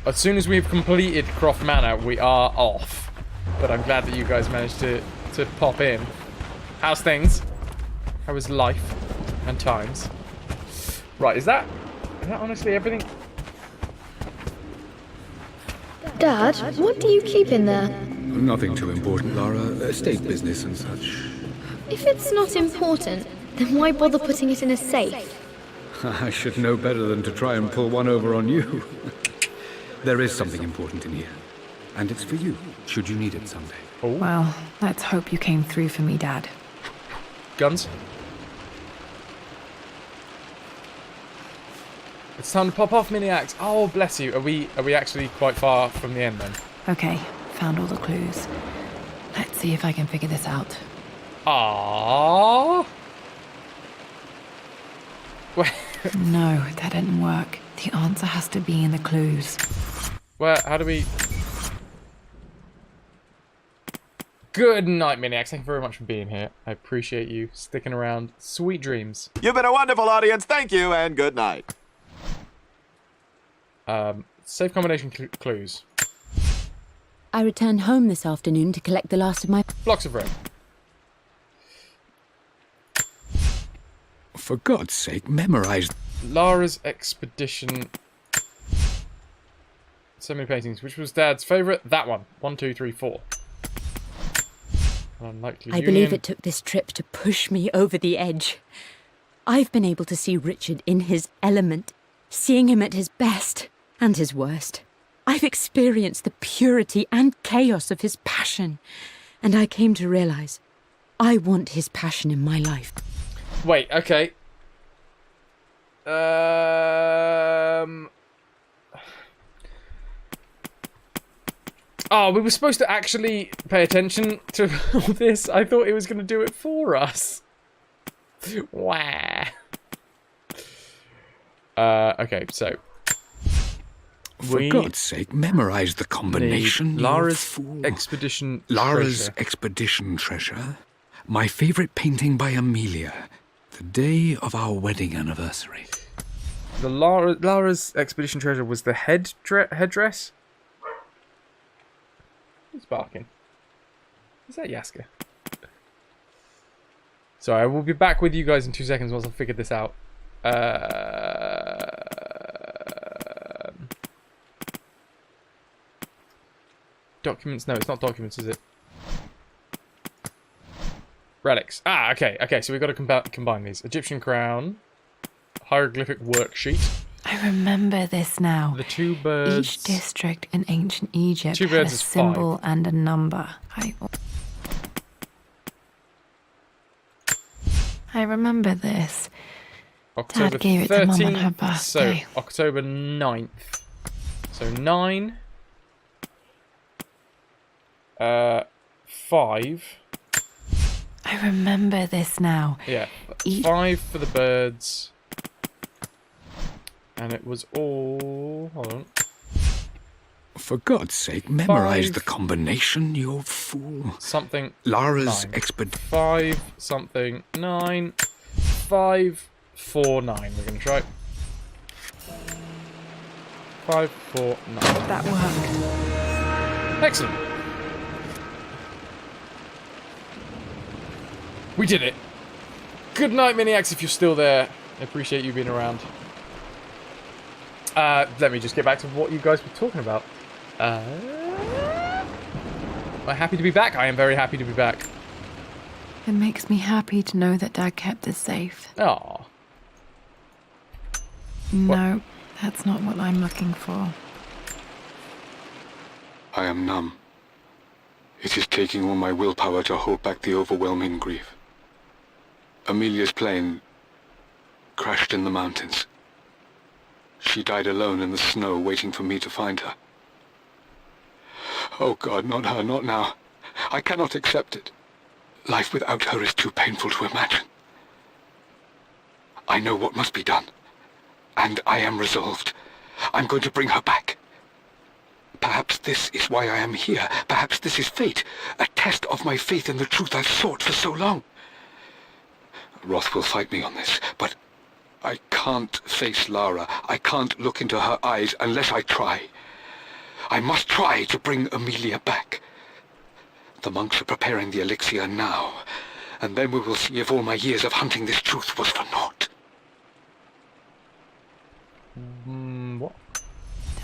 As soon as we've completed Croft Manor, we are off. But I'm glad that you guys managed to pop in. How's things? How is life and times? Right, is that honestly everything? Dad, what do you keep in there? Nothing too important, Lara. Estate business and such. If it's not important, then why bother putting it in a safe? I should know better than to try and pull one over on you. There is something important in here. And it's for you, should you need it someday. Oh. Well, let's hope you came through for me, Dad. Guns. It's time to pop off, Miniacs. Oh, bless you. Are we actually quite far from the end then? Okay, found all the clues. Let's see if I can figure this out. Aww. No, that didn't work. The answer has to be in the clues. Where? How do we... Good night, Miniacs. Thank you very much for being here. I appreciate you sticking around. Sweet dreams. You've been a wonderful audience. Thank you, and good night. Safe combination clues. I returned home this afternoon to collect the last of my... Blocks of red. For God's sake, memorize... Lara's expedition. So many paintings. Which was Dad's favourite? That one. 1, 2, 3, 4. Unlikely I union. believe it took this trip to push me over the edge. I've been able to see Richard in his element, seeing him at his best and his worst. I've experienced the purity and chaos of his passion, and I came to realise I want his passion in my life. Wait, okay. Oh, we were supposed to actually pay attention to all this. I thought it was going to do it for us. Wah. Okay, so... For God's sake, memorize the combination. Lara's expedition treasure. My favorite painting by Amelia. The day of our wedding anniversary. The Lara's expedition treasure was the headdress? Who's barking? Is that Yaska? Sorry, I will be back with you guys in 2 seconds once I've figured this out. Documents? No, it's not documents, is it? Relics. Ah, okay, so we've got to combine these. Egyptian crown, hieroglyphic worksheet. I remember this now. The 2 birds. Each district in ancient Egypt 2 had a birds is symbol 5. and a number. I remember this. October Dad gave it to Mum on her 13th, birthday. so October 9th. So 9. 5. I remember this now. Yeah, 5 for the birds. And it was all... Hold on. For God's sake, memorize 5. the combination, you fool. Something... Lara's 5, something, 9. 5, 4, 9. We're going to try. 5, 4, 9. That worked. Excellent. We did it. Good night, Miniacs, if you're still there. I appreciate you being around. Let me just get back to what you guys were talking about. I'm happy to be back. I am very happy to be back. It makes me happy to know that Dad kept us safe. Aww. No, that's not what I'm looking for. I am numb. It is taking all my willpower to hold back the overwhelming grief. Amelia's plane crashed in the mountains. She died alone in the snow, waiting for me to find her. Oh God, not her, not now. I cannot accept it. Life without her is too painful to imagine. I know what must be done, and I am resolved. I'm going to bring her back. Perhaps this is why I am here. Perhaps this is fate, a test of my faith in the truth I've sought for so long. Roth will fight me on this, but I can't face Lara. I can't look into her eyes unless I try. I must try to bring Amelia back. The monks are preparing the elixir now, and then we will see if all my years of hunting this truth was for naught. What?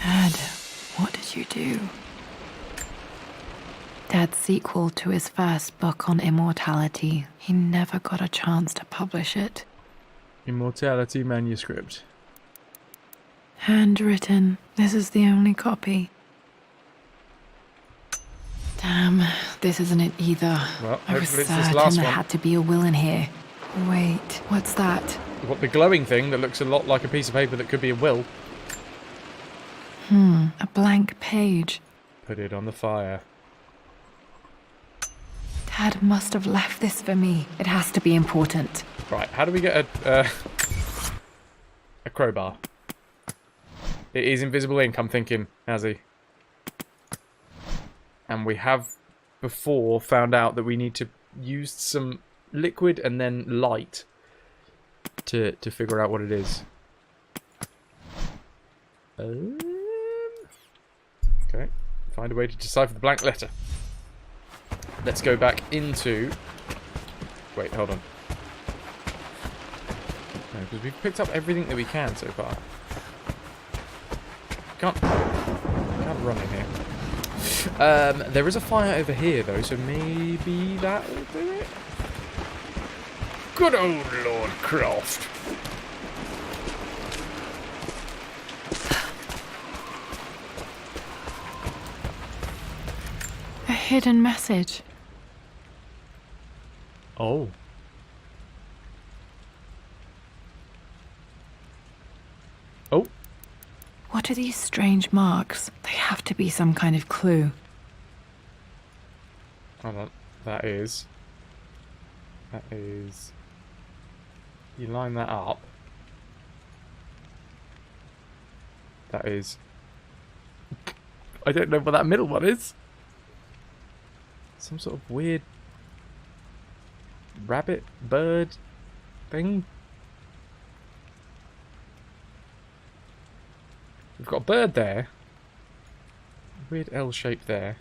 Dad, what did you do? Dad's sequel to his first book on immortality. He never got a chance to publish it. Immortality manuscript. Handwritten. This is the only copy. Damn, this isn't it either. Well, I was hopefully it's certain this last there one. had to be a will in here. Wait, what's that? You've got the glowing thing that looks a lot like a piece of paper that could be a will. A blank page. Put it on the fire. Dad must have left this for me. It has to be important. Right, how do we get a crowbar? It is invisible ink, I'm thinking, has he? And we have before found out that we need to use some liquid and then light to figure out what it is. Okay, find a way to decipher the blank letter. Let's go back into... Wait, hold on. No, because we've picked up everything that we can so far. Can't run in here. There is a fire over here, though, so maybe that will do it. Good old Lord Croft. A hidden message. Oh. What are these strange marks? They have to be some kind of clue. Hold on. That is... You line that up. That is... I don't know what that middle one is. Some sort of weird... rabbit, bird thing. We've got a bird there. Weird L shape there.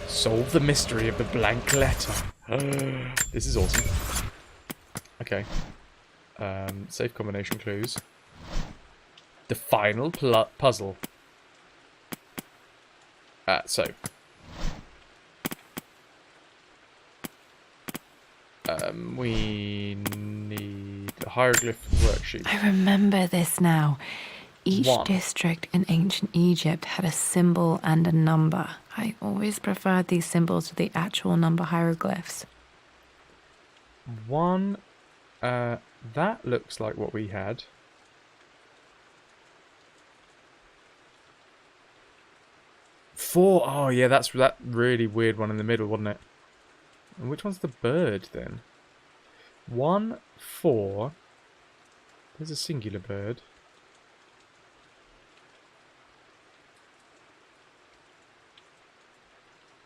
Solve the mystery of the blank letter. This is awesome. Okay. Safe combination clues. The final puzzle. So. We need a hieroglyph worksheet. I remember this now. Each 1. district in ancient Egypt had a symbol and a number. I always preferred these symbols to the actual number hieroglyphs. 1. That looks like what we had. 4. Oh yeah, that's that really weird one in the middle, wasn't it? And which one's the bird then? 1, 4. There's a singular bird.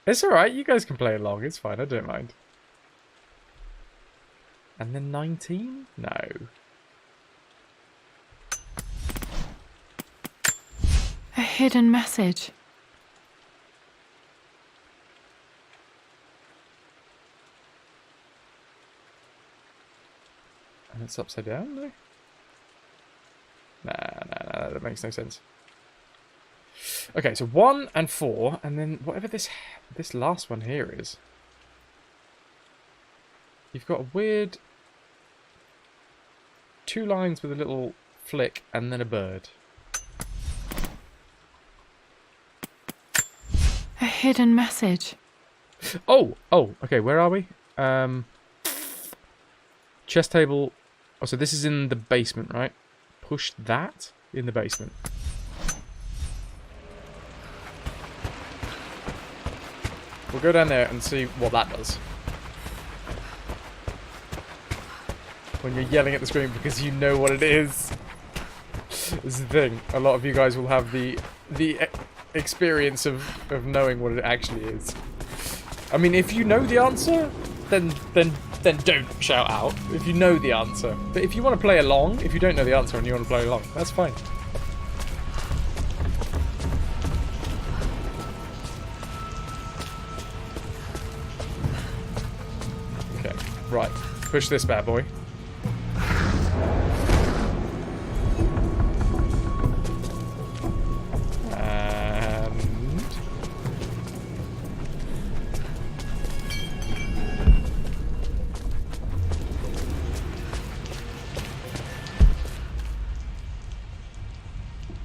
It's alright, you guys can play along, it's fine, I don't mind. And then 19? No. A hidden message. And it's upside down, no? Nah, that makes no sense. Okay, so 1 and 4, and then whatever this last one here is. You've got a weird 2 lines with a little flick, and then a bird. A hidden message. Oh, okay, where are we? Chess table. Oh, so this is in the basement, right? Push that in the basement. We'll go down there and see what that does. When you're yelling at the screen because you know what it is. This is the thing. A lot of you guys will have the experience of knowing what it actually is. I mean, if you know the answer, then don't shout out. If you know the answer. But if you want to play along, if you don't know the answer and you want to play along, that's fine. Okay, right. Push this bad boy.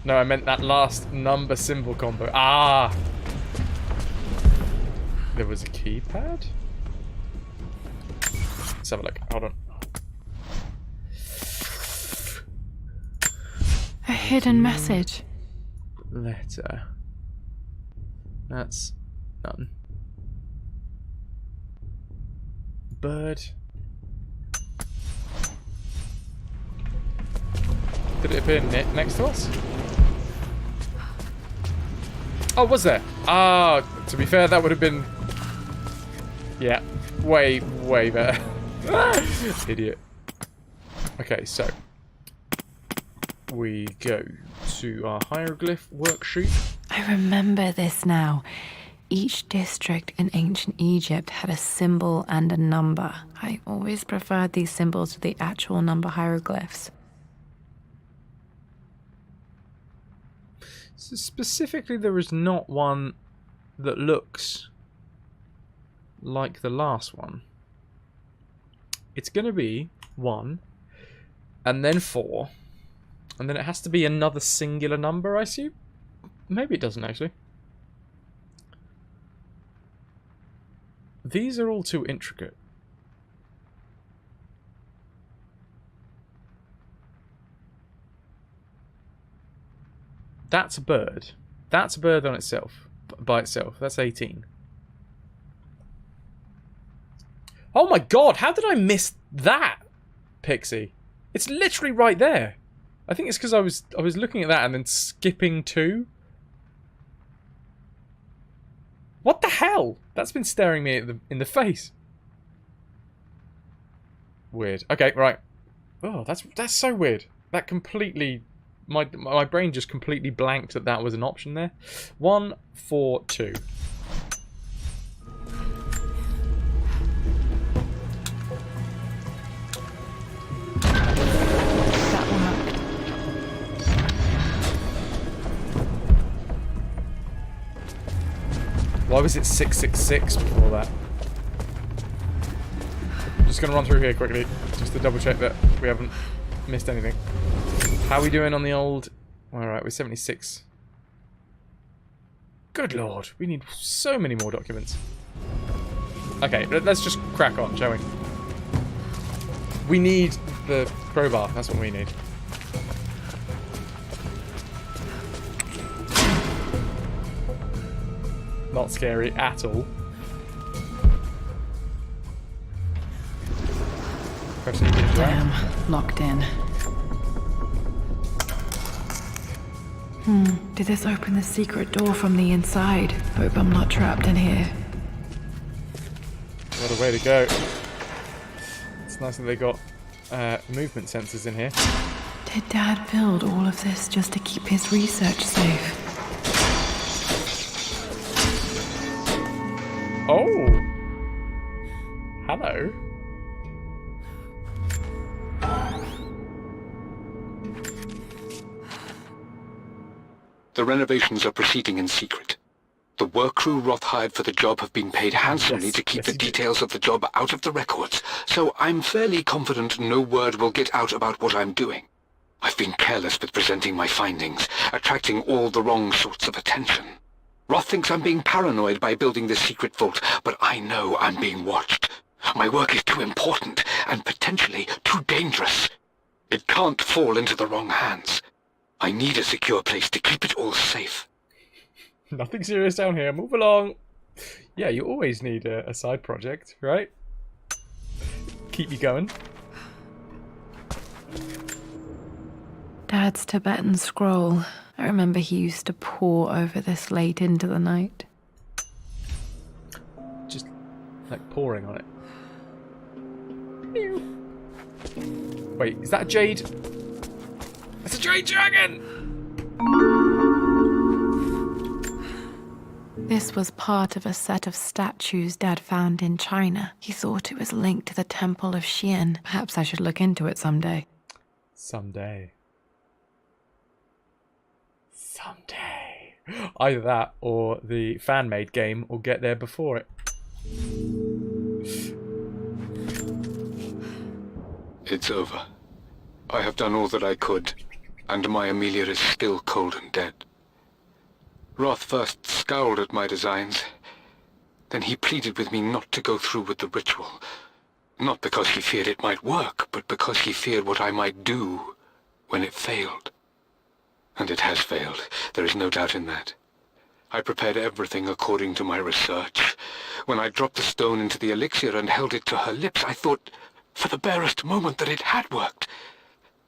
No, I meant that last number symbol combo. Ah! There was a keypad? Let's have a look. Hold on. A hidden message. Letter. That's none. Bird. Did it appear next to us? Oh, was there? Ah, to be fair, that would have been... Yeah, way better. Idiot. Okay, so... we go to our hieroglyph worksheet. I remember this now. Each district in ancient Egypt had a symbol and a number. I always preferred these symbols to the actual number hieroglyphs. So specifically, there is not one that looks like the last one. It's going to be 1, and then 4, and then it has to be another singular number, I assume? Maybe it doesn't, actually. These are all too intricate. That's a bird. That's a bird on itself. By itself. That's 18. Oh my god, how did I miss that, Pixie? It's literally right there. I think it's because I was looking at that and then skipping 2. What the hell? That's been staring me in the face. Weird. Okay, right. Oh, that's so weird. That completely... My brain just completely blanked that was an option there. 1, 4, 2. Why was it 666 before that? I'm just going to run through here quickly, just to double check that we haven't missed anything. How are we doing on the old... Alright, we're 76. Good lord, we need so many more documents. Okay, let's just crack on, shall we? We need the crowbar, that's what we need. Not scary at all. Damn, locked in. Did this open the secret door from the inside? Hope I'm not trapped in here. What a way to go. It's nice that they got movement sensors in here. Did Dad build all of this just to keep his research safe? Oh! Hello. The renovations are proceeding in secret. The work crew Roth hired for the job have been paid handsomely to keep the details of the job out of the records, so I'm fairly confident no word will get out about what I'm doing. I've been careless with presenting my findings, attracting all the wrong sorts of attention. Roth thinks I'm being paranoid by building this secret vault, but I know I'm being watched. My work is too important and potentially too dangerous. It can't fall into the wrong hands. I need a secure place to keep it all safe. Nothing serious down here. Move along. Yeah, you always need a side project, right? Keep you going. Dad's Tibetan scroll. I remember he used to pore over this late into the night. Just like pouring on it. Wait, is that a jade? It's a jade dragon! This was part of a set of statues Dad found in China. He thought it was linked to the Temple of Xian. Perhaps I should look into it someday. Someday. Someday. Either that or the fan-made game will get there before it. It's over. I have done all that I could, and my Amelia is still cold and dead. Roth first scowled at my designs. Then he pleaded with me not to go through with the ritual. Not because he feared it might work, but because he feared what I might do when it failed. And it has failed. There is no doubt in that. I prepared everything according to my research. When I dropped the stone into the elixir and held it to her lips, I thought for the barest moment that it had worked.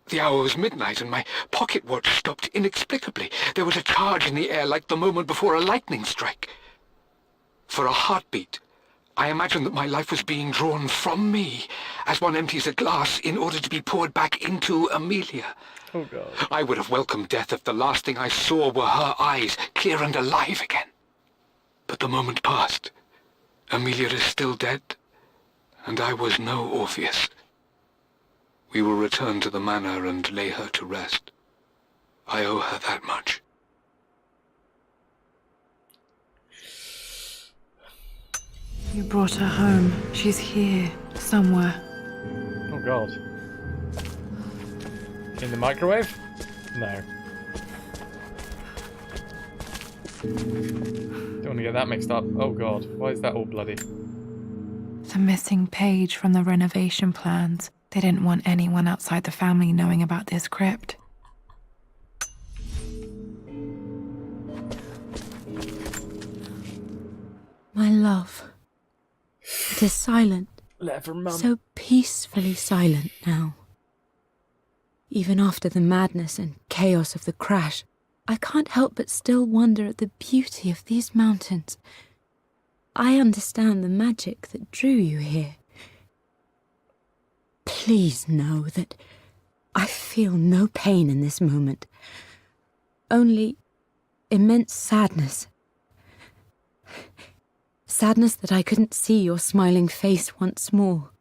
The hour was midnight and my pocket watch stopped inexplicably. There was a charge in the air like the moment before a lightning strike. For a heartbeat, I imagined that my life was being drawn from me as one empties a glass in order to be poured back into Amelia. Oh, God. I would have welcomed death if the last thing I saw were her eyes, clear and alive again. But the moment passed. Amelia is still dead, and I was no Orpheus. We will return to the manor and lay her to rest. I owe her that much. You brought her home. She's here, somewhere. Oh, God. In the microwave? No. Don't want to get that mixed up. Oh, God. Why is that all bloody? The missing page from the renovation plans. They didn't want anyone outside the family knowing about this crypt. My love. It is silent. Let her mum. So peacefully silent now. Even after the madness and chaos of the crash, I can't help but still wonder at the beauty of these mountains. I understand the magic that drew you here. Please know that I feel no pain in this moment. Only immense sadness. Sadness that I couldn't see your smiling face once more.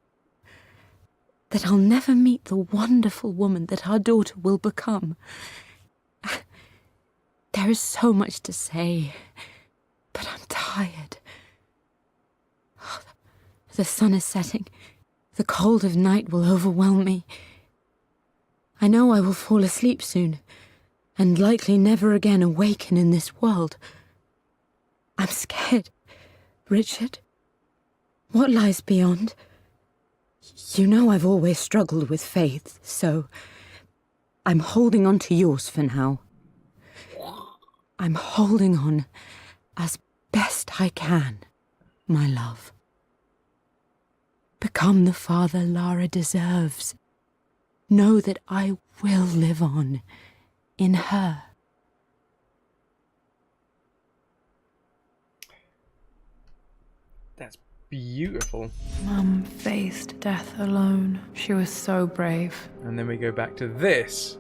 That I'll never meet the wonderful woman that our daughter will become. There is so much to say, but I'm tired. The sun is setting. The cold of night will overwhelm me. I know I will fall asleep soon, and likely never again awaken in this world. I'm scared. Richard, what lies beyond? You know I've always struggled with faith, so I'm holding on to yours for now. I'm holding on as best I can, my love. Become the father Lara deserves. Know that I will live on in her. That's beautiful. Mum faced death alone. She was so brave. And then we go back to this.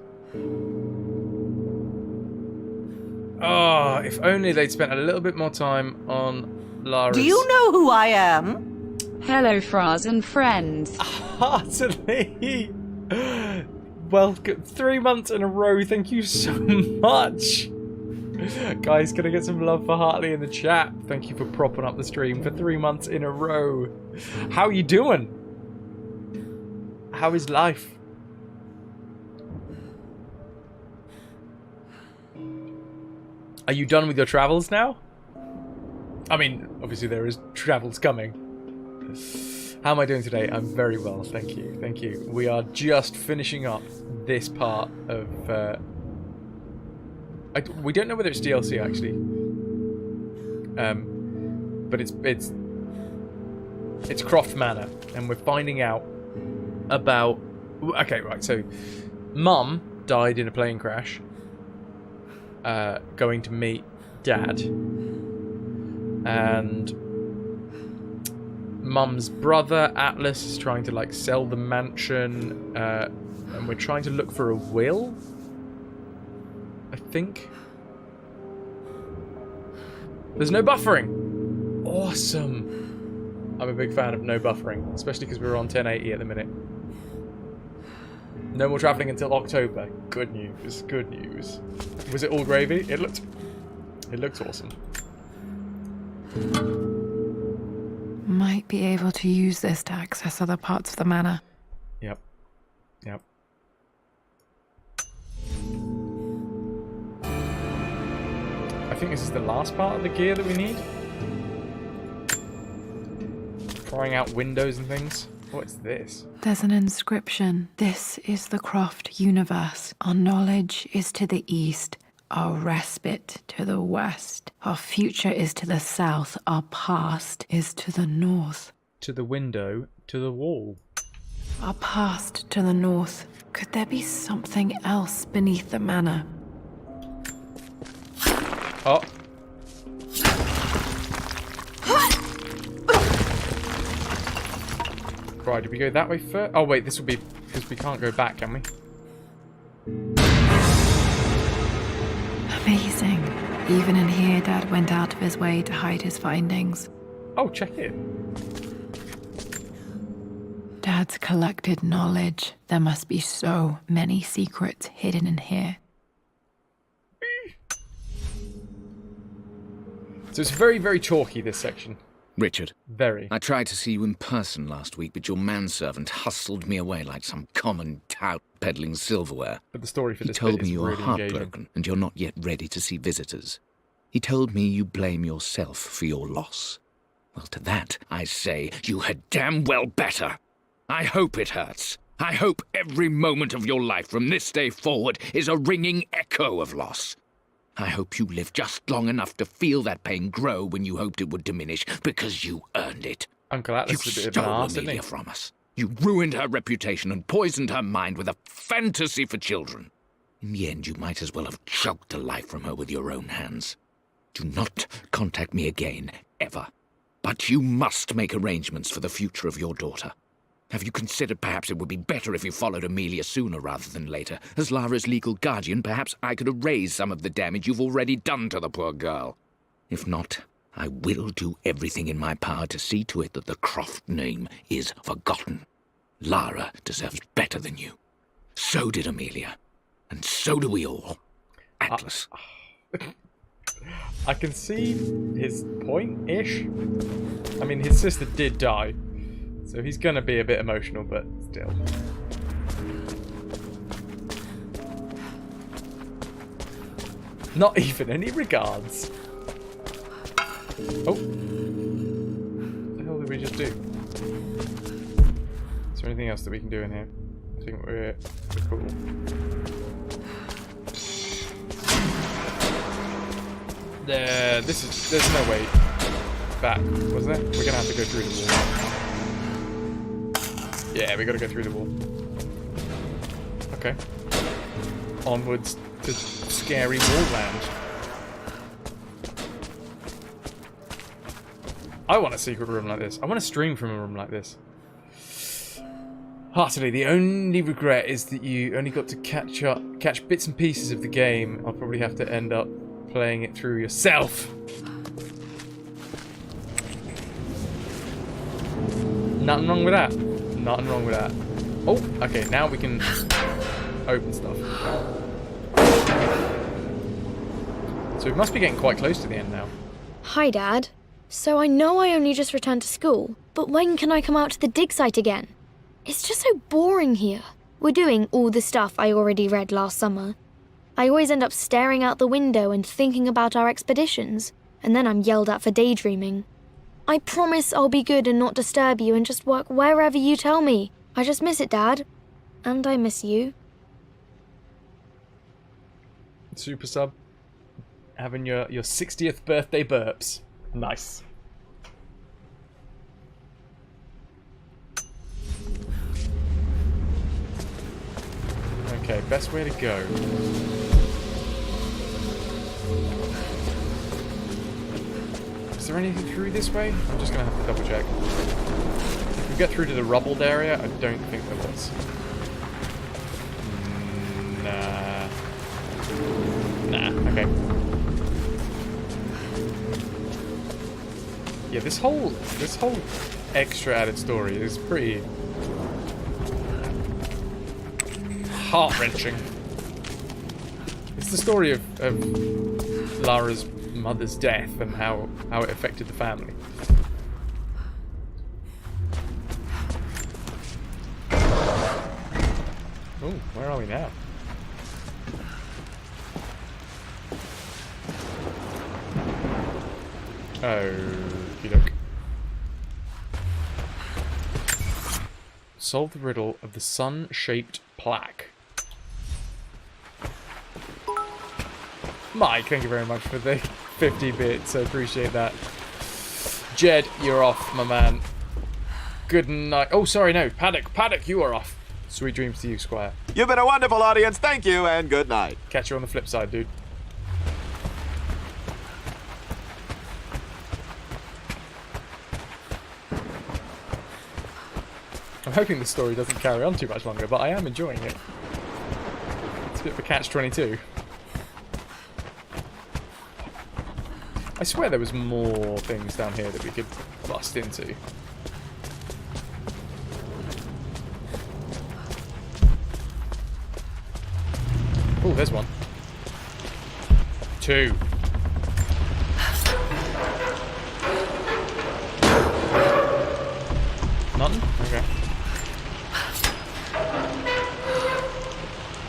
Oh, if only they'd spent a little bit more time on Lara's... Do you know who I am? Hello, Fras and friends. Heartily. Welcome. 3 months in a row. Thank you so much. Guys, can I get some love for Hartley in the chat? Thank you for propping up the stream for 3 months in a row. How are you doing? How is life? Are you done with your travels now? I mean, obviously there is travels coming. How am I doing today? I'm very well, thank you. Thank you. We are just finishing up this part of... we don't know whether it's DLC, actually. But it's Croft Manor, and we're finding out about... Okay, right, so... Mum died in a plane crash. Going to meet Dad. And... Mum's brother, Atlas, is trying to, like, sell the mansion. And we're trying to look for a will? I think. There's no buffering. Awesome. I'm a big fan of no buffering, especially because we're on 1080 at the minute. No more traveling until October. Good news. Good news. Was it all gravy? It looked awesome. Might be able to use this to access other parts of the manor. Yep. Yep. I think this is the last part of the gear that we need. Prying out windows and things. What's this? There's an inscription. This is the Croft universe. Our knowledge is to the east. Our respite to the west. Our future is to the south. Our past is to the north. To the window, to the wall. Our past to the north. Could there be something else beneath the manor? Oh. Right, did we go that way first? Oh wait, this will be... because we can't go back, can we? Amazing. Even in here, Dad went out of his way to hide his findings. Oh, check it. Dad's collected knowledge. There must be so many secrets hidden in here. So it's very, very chalky, this section. Richard. Very. I tried to see you in person last week, but your manservant hustled me away like some common tout peddling silverware. But the story for He this told bit me is you were really heartbroken engaging. and you're not yet ready to see visitors. He told me you blame yourself for your loss. Well, to that, I say you had damn well better. I hope it hurts. I hope every moment of your life from this day forward is a ringing echo of loss. I hope you live just long enough to feel that pain grow when you hoped it would diminish, because you earned it. Uncle Atlas You is a bit of an stole arse, isn't he? Amelia from us. You ruined her reputation and poisoned her mind with a fantasy for children. In the end, you might as well have choked the life from her with your own hands. Do not contact me again, ever. But you must make arrangements for the future of your daughter. Have you considered perhaps it would be better if you followed Amelia sooner rather than later? As Lara's legal guardian, perhaps I could erase some of the damage you've already done to the poor girl. If not, I will do everything in my power to see to it that the Croft name is forgotten. Lara deserves better than you. So did Amelia. And so do we all. Atlas. I can see his point-ish. I mean, his sister did die, so he's gonna be a bit emotional, but still. Not even any regards. Oh. What the hell did we just do? Is there anything else that we can do in here? I think we're cool. There's no way back, was there? We're gonna have to go through the wall. Yeah, we gotta go through the wall. Okay. Onwards to scary wall land. I want a secret room like this. I want to stream from a room like this. Heartily, the only regret is that you only got to catch bits and pieces of the game. I'll probably have to end up playing it through yourself. Nothing wrong with that. Nothing wrong with that. Oh, okay, now we can open stuff. So we must be getting quite close to the end now. Hi, Dad. So I know I only just returned to school, but when can I come out to the dig site again? It's just so boring here. We're doing all the stuff I already read last summer. I always end up staring out the window and thinking about our expeditions, and then I'm yelled at for daydreaming. I promise I'll be good and not disturb you and just work wherever you tell me. I just miss it, Dad. And I miss you. Super sub. Having your 60th birthday burps. Nice. Okay, best way to go. Is there anything through this way? I'm just gonna have to double check. If we get through to the rubbled area, I don't think there was. Nah, okay. Yeah, this whole extra added story is pretty heart-wrenching. It's the story of Lara's mother's death and how it affected the family. Oh, where are we now? Okie doke. Solve the riddle of the sun-shaped plaque. Mike, thank you very much for the 50 bits. I appreciate that. Jed, you're off, my man. Good night. Oh, sorry, no. Paddock, you are off. Sweet dreams to you, Squire. You've been a wonderful audience. Thank you, and good night. Catch you on the flip side, dude. I'm hoping the story doesn't carry on too much longer, but I am enjoying it. It's a bit of a catch-22. I swear there was more things down here that we could bust into. Oh, there's one. 2. Nothing? Okay.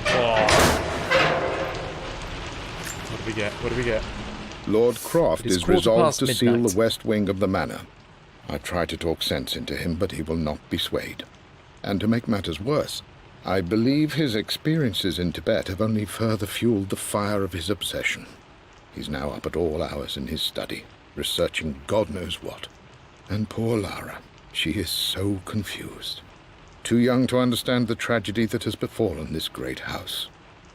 Oh. What do we get? What do we get? Lord Croft is 1/4 resolved past to seal midnight. the west wing of the manor. I try to talk sense into him, but he will not be swayed. And to make matters worse, I believe his experiences in Tibet have only further fueled the fire of his obsession. He's now up at all hours in his study, researching God knows what. And poor Lara, she is so confused. Too young to understand the tragedy that has befallen this great house.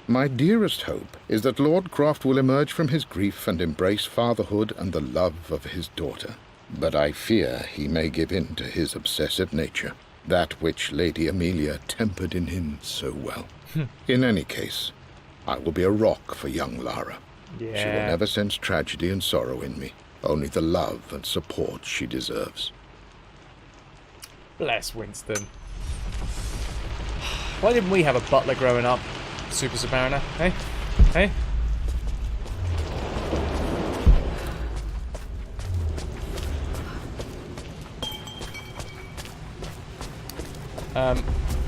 My dearest hope is that Lord Croft will emerge from his grief and embrace fatherhood and the love of his daughter. But I fear he may give in to his obsessive nature, that which Lady Amelia tempered in him so well. In any case, I will be a rock for young Lara. Yeah. She will never sense tragedy and sorrow in me, only the love and support she deserves. Bless Winston. Why didn't we have a butler growing up? Super Submariner, hey? Hey?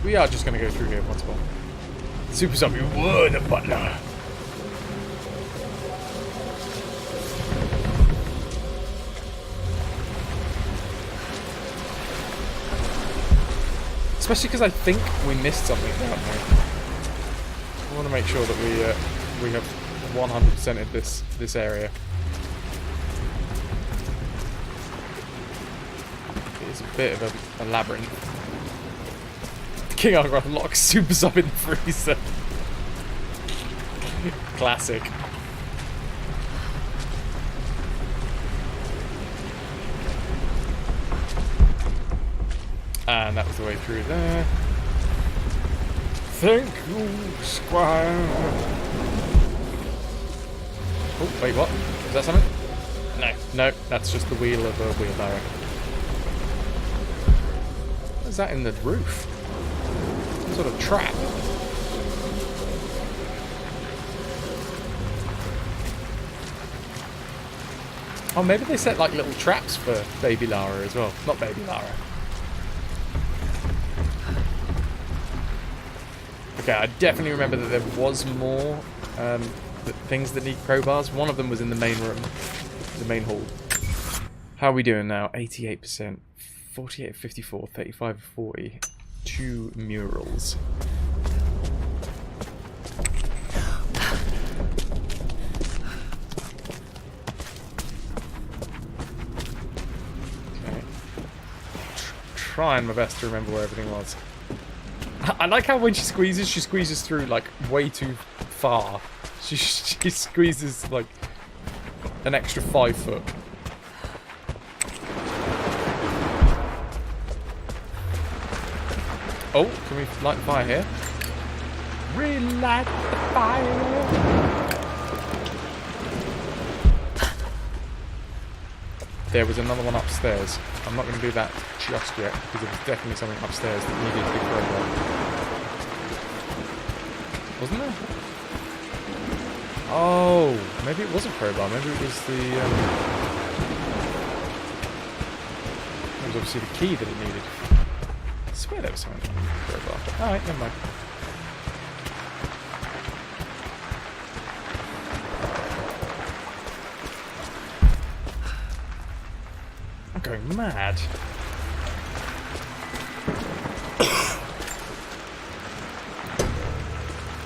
We are just going to go through here once more. Super Zombie, whoa, the butler! Especially because I think we missed something, haven't we? I want to make sure that we have 100%ed this area. It's a bit of a labyrinth. King Argyle locks supers up in the freezer. Classic. And that was the way through there. Thank you, Squire. Oh, wait, what? Is that something? No, that's just the wheel of a wheelbarrow. What is that in the roof? Some sort of trap. Oh, maybe they set like little traps for baby Lara as well. Not baby Lara. Okay, I definitely remember that there was more things that need crowbars. One of them was in the main room, the main hall. How are we doing now? 88%, 48 of 54, 35 of 40. 2 murals. Okay. Trying my best to remember where everything was. I like how when she squeezes through like way too far. She squeezes like an extra 5 foot. Oh, can we light the fire here? Relight the fire! There was another one upstairs. I'm not going to do that just yet, because there was definitely something upstairs that needed to be crowbarred. Wasn't there? Oh, maybe it wasn't crowbar. Maybe it was the... it was obviously the key that it needed. I swear there was something on the crowbar. Alright, never mind. I'm going mad.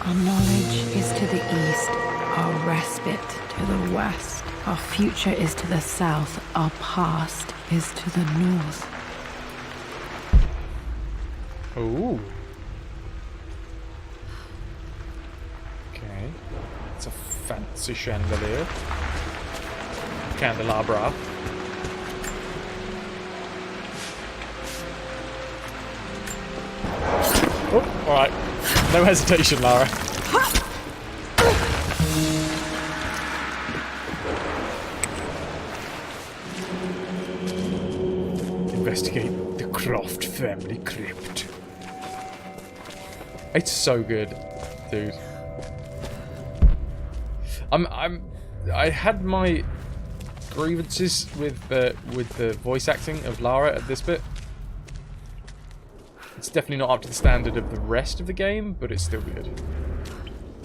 Our knowledge is to the east, our respite to the west. Our future is to the south, our past is to the north. Ooh. Okay. It's a fancy chandelier. Candelabra. Oh, alright. No hesitation, Lara. Investigate the Croft family crypt. It's so good, dude. I had my grievances with the voice acting of Lara at this bit. It's definitely not up to the standard of the rest of the game, but it's still good.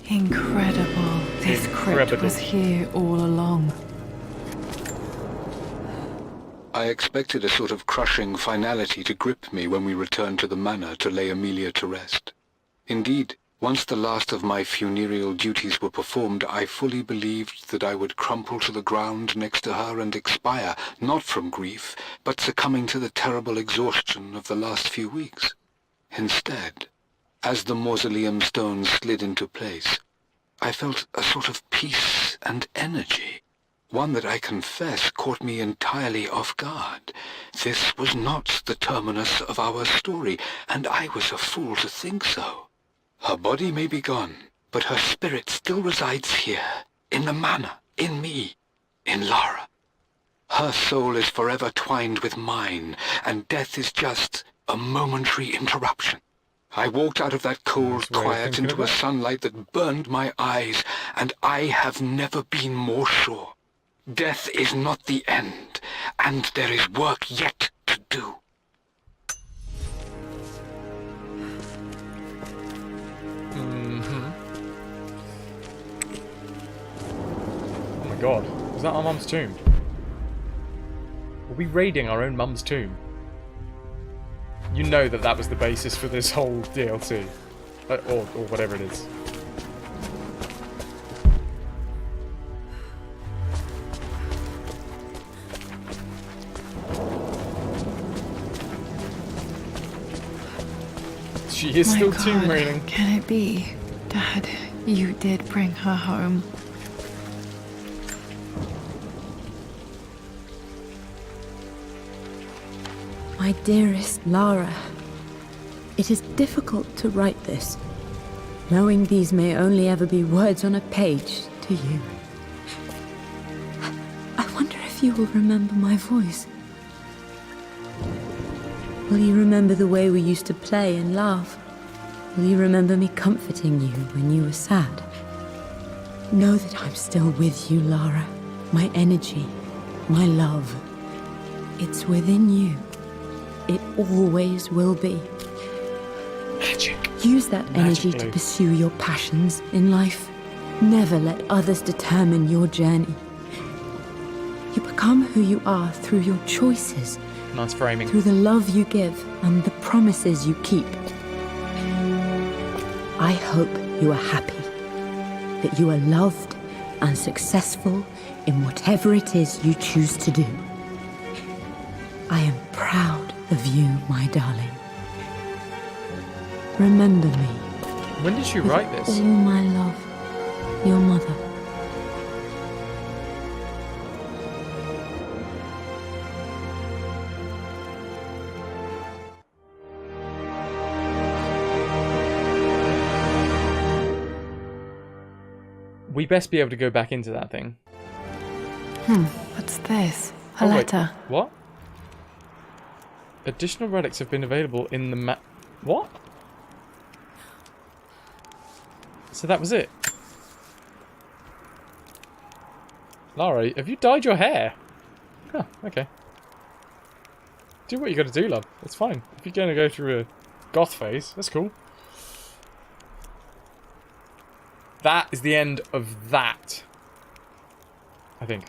Incredible. This crypt was here all along. I expected a sort of crushing finality to grip me when we returned to the manor to lay Amelia to rest. Indeed, Once the last of my funereal duties were performed, I fully believed that I would crumple to the ground next to her and expire, not from grief, but succumbing to the terrible exhaustion of the last few weeks. Instead, as the mausoleum stones slid into place, I felt a sort of peace and energy, one that I confess caught me entirely off guard. This was not the terminus of our story, and I was a fool to think so. Her body may be gone, but her spirit still resides here, in the manor, in me, in Lara. Her soul is forever twined with mine, and death is just a momentary interruption. I walked out of that cold quiet into a sunlight that burned my eyes, and I have never been more sure. Death is not the end, and there is work yet to do. Oh my god, is that our mum's tomb? Are we raiding our own mum's tomb? You know that that was the basis for this whole DLC. Or whatever it is. She is still tomb raiding. Can it be? Dad, you did bring her home. My dearest Lara, it is difficult to write this, knowing these may only ever be words on a page to you. I wonder if you will remember my voice. Will you remember the way we used to play and laugh? Will you remember me comforting you when you were sad? Know that I'm still with you, Lara. My energy, my love, it's within you. It always will be. Magic. Use that energy to pursue your passions in life. Never let others determine your journey. You become who you are through your choices. Nice framing. Through the love you give and the promises you keep. I hope you are happy. That you are loved and successful in whatever it is you choose to do. I am proud of you, my darling. Remember me. When did she write this? All my love, your mother. We best be able to go back into that thing. What's this? A wait, letter. what? Additional relics have been available in the map. What? So that was it. Lara, have you dyed your hair? Huh, okay. Do what you gotta do, love. That's fine. If you're gonna go through a goth phase, that's cool. That is the end of that. I think.